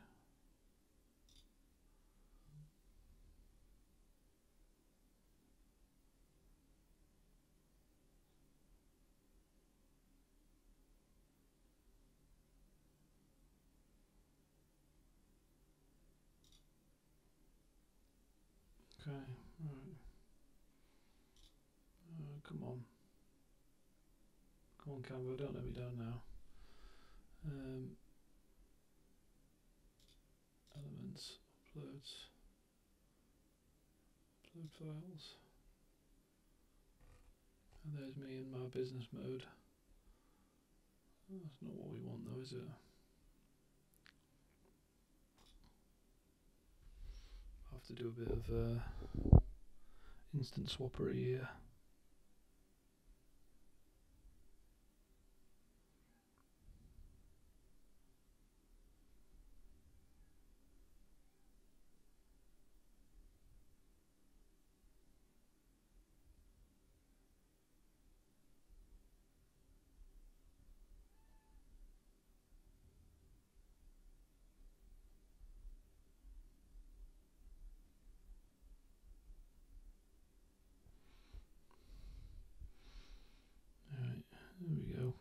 Okay, right. Come on. Come on, Canva, don't let me down now. Elements, uploads, upload files. And there's me in my business mode. That's not what we want though, is it? I have to do a bit of instant swappery here.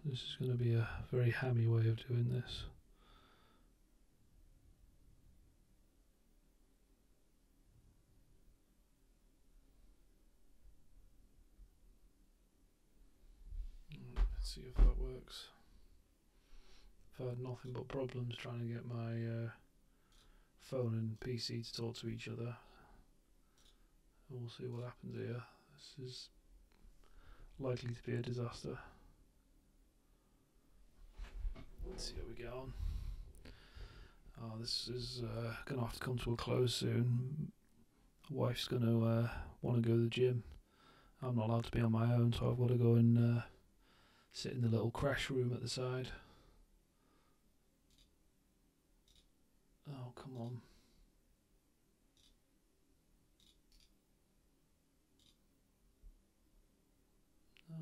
This is going to be a very hammy way of doing this. Let's see if that works. I've had nothing but problems trying to get my phone and PC to talk to each other. We'll see what happens here. This is likely to be a disaster. Let's see how we get on. Oh, this is going to have to come to a close soon. Wife's going to want to go to the gym. I'm not allowed to be on my own, so I've got to go and sit in the little crash room at the side. Oh, come on. No.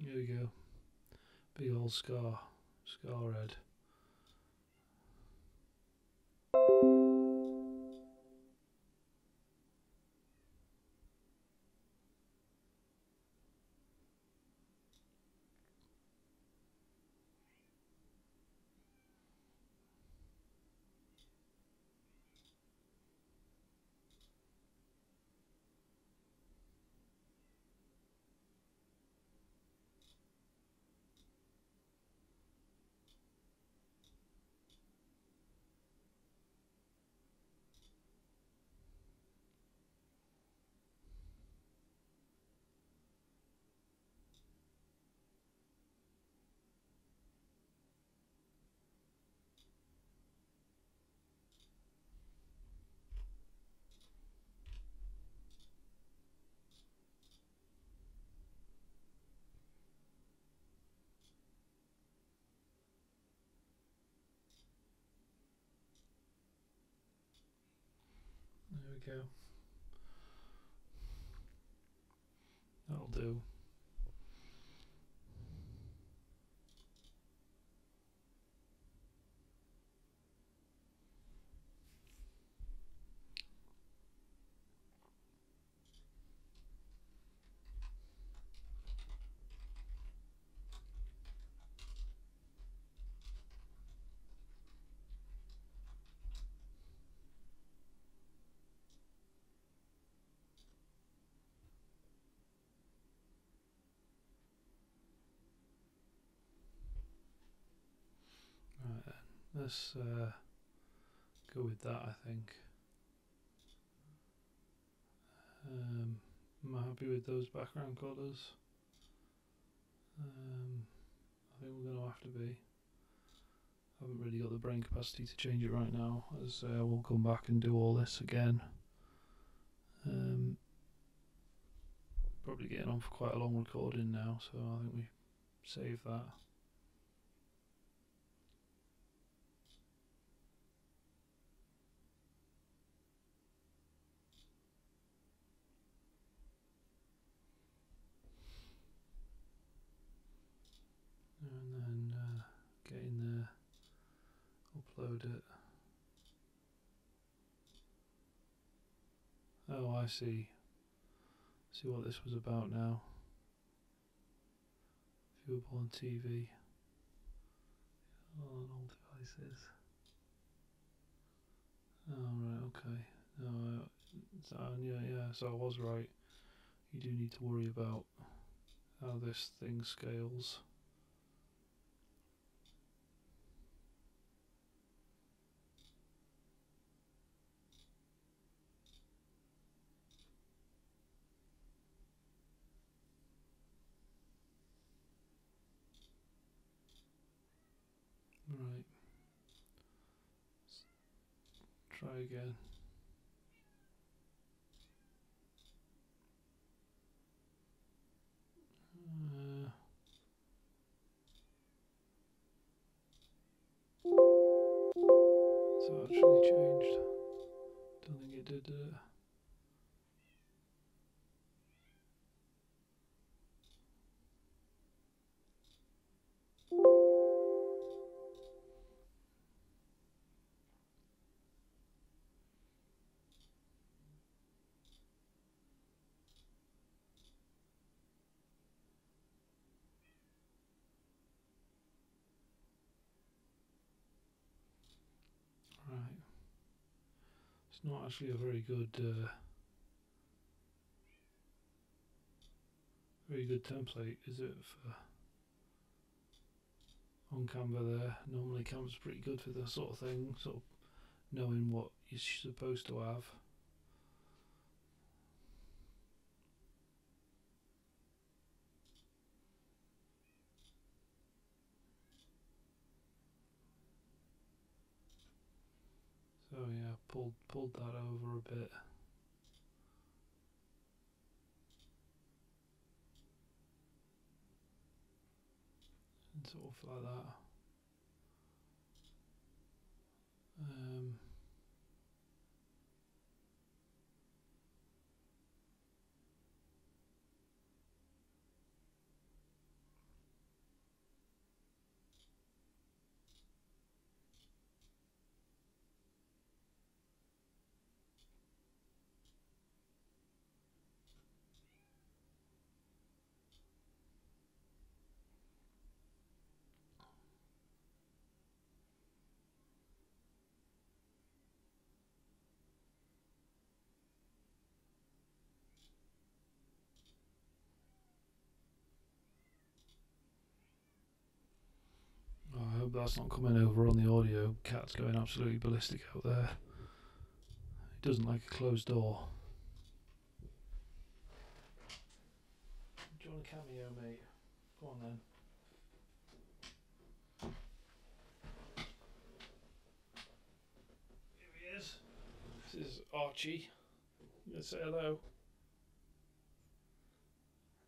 Here we go. Big old scar red. There we go. That'll do. Right then, let's go with that, I think. Am I happy with those background colours? I think we're going to have to be. I haven't really got the brain capacity to change it right now, as we'll come back and do all this again. Probably getting on for quite a long recording now, so I think we save that. And then get in there, upload it. Oh, I see. See what this was about now. Viewable on TV. On all devices. Oh, right, okay. No, yeah, so I was right. You do need to worry about how this thing scales. Right. Let's try again. So actually change. it did. Right. It's not actually a very good template, is it, for on Canva there? Normally Canva's pretty good for this sort of thing, sort of knowing what you're supposed to have. So yeah, pulled that over a bit. And sort of like that. I hope that's not coming over on the audio. Cat's going absolutely ballistic out there. He doesn't like a closed door. Do you want a cameo, mate? Go on then. Here he is. This is Archie. You gonna say hello?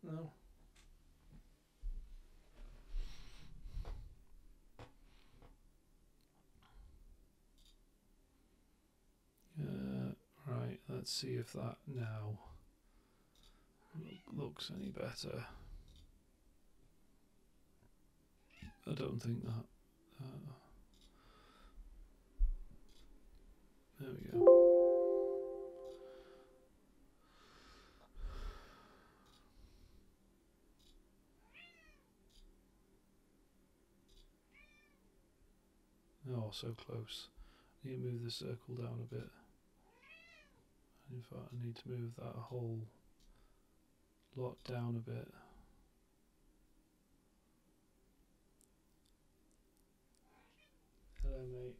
No? Right, let's see if that now looks any better. I don't think that. There we go. Oh, so close. I need to move the circle down a bit. In fact, I need to move that whole lot down a bit. Hello, mate.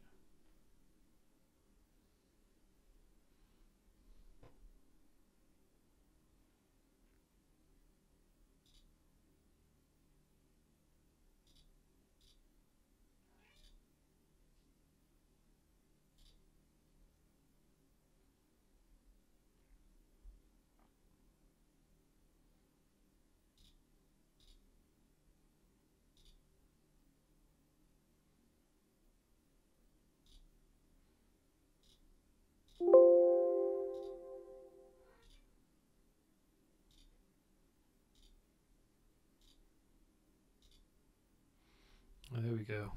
There we go.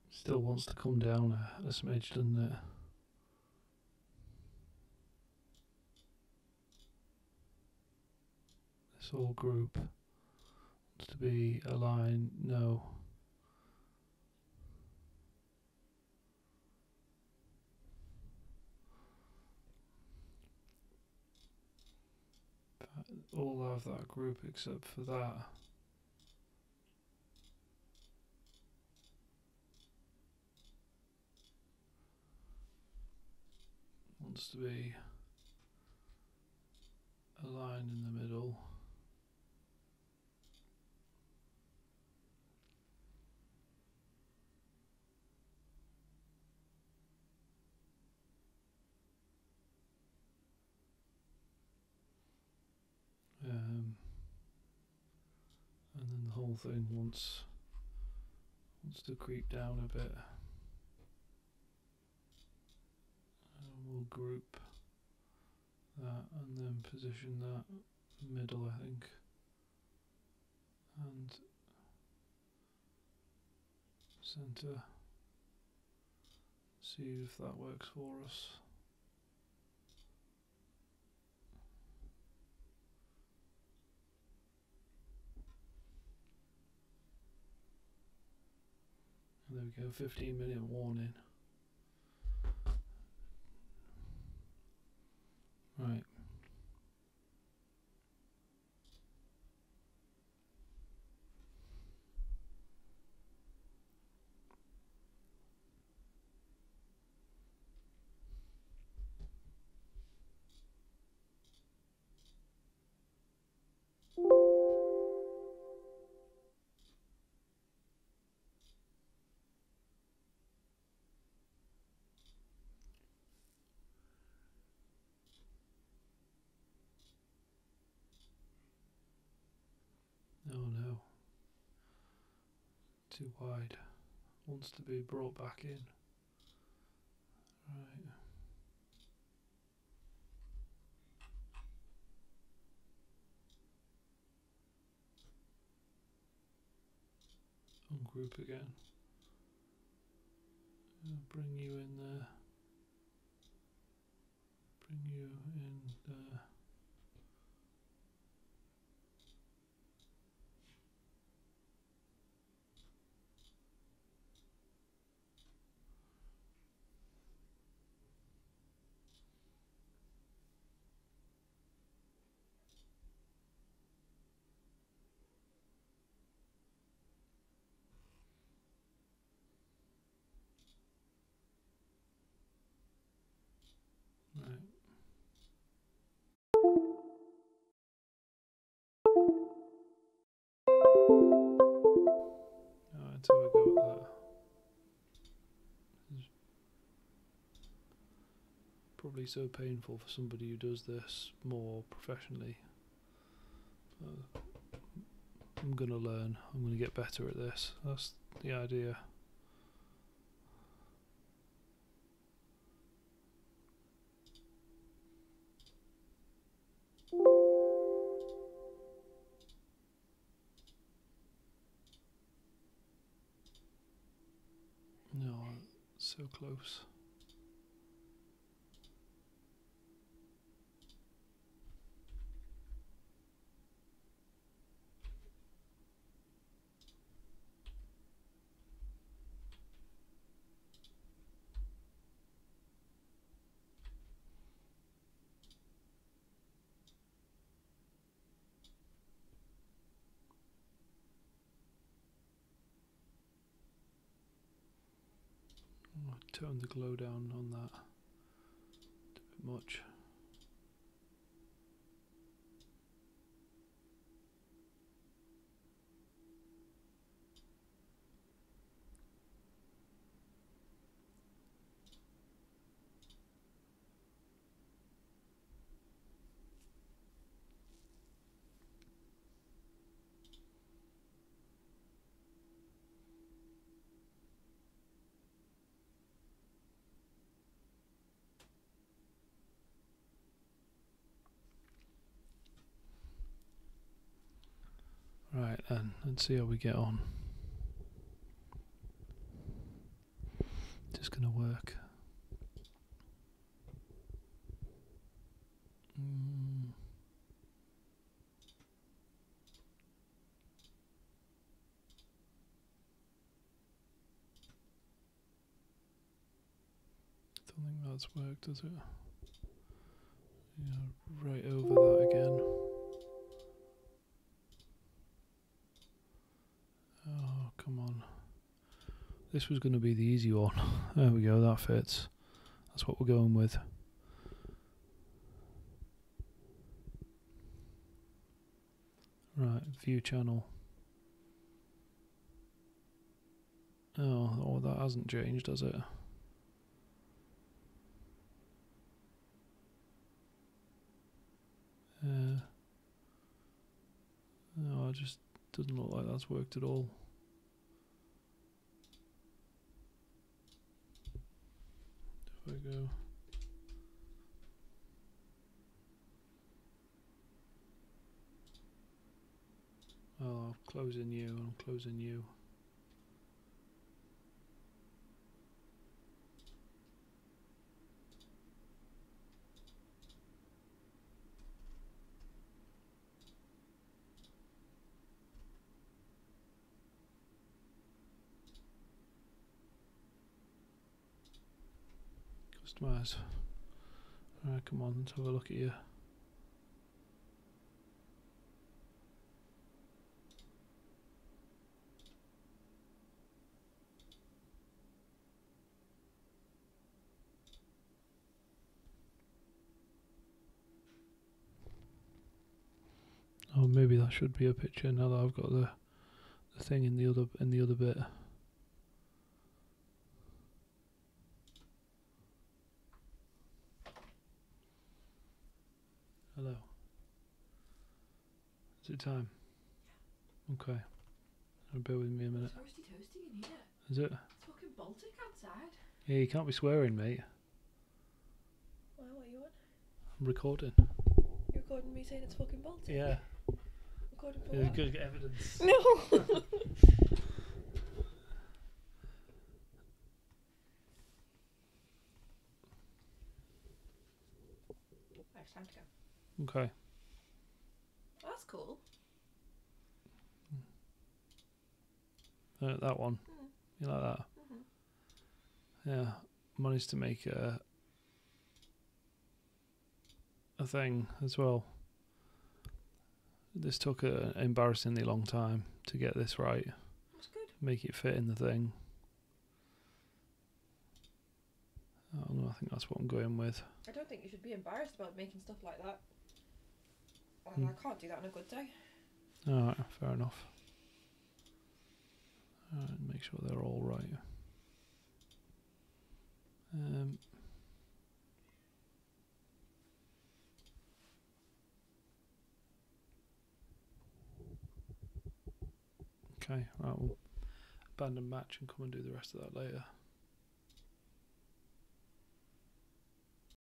Still wants to come down a smidge, doesn't it? This whole group wants to be aligned. No. All have that group except for that. Wants to be aligned in the middle. And then the whole thing wants to creep down a bit. ungroup that and then position that middle, I think, and center. See if that works for us. There we go, 15-minute warning. Right. Oh no. Too wide. Wants to be brought back in. Right. Ungroup again. Bring you in there. Bring you in there. Right. Alright, so we go with that. It's probably so painful for somebody who does this more professionally. I'm gonna learn. I'm gonna get better at this. That's the idea. No, so close. Tone the glow down on that a bit much. Right then, let's see how we get on. Just gonna work. Don't think that's worked, does it? Yeah, right over that again. Oh, come on. This was going to be the easy one. There we go, that fits. That's what we're going with. Right, view channel. Oh, that hasn't changed, has it? No, it just doesn't look like that's worked at all. If I go closing you, and I'm closing you. Customize. Alright, come on, let's have a look at you. Oh, maybe that should be a picture now that I've got the thing in the other bit. Hello. Is it time? Okay. Bear with me a minute. It's toasty in here. Is it? It's fucking Baltic outside. Yeah, you can't be swearing, mate. Well, what are you on? I'm recording. You're recording me saying it's fucking Baltic? Yeah. Recording for You're what? going to get evidence. No! Right, it's time to go. Okay. That's cool. That one. Mm. You like that? Mm-hmm. Yeah. Managed to make a thing as well. This took an embarrassingly long time to get this right. That's good. Make it fit in the thing. I think that's what I'm going with. I don't think you should be embarrassed about making stuff like that. Mm. I can't do that on a good day. Alright, fair enough. Alright, make sure they're all right. Okay, right, we'll abandon match and come and do the rest of that later.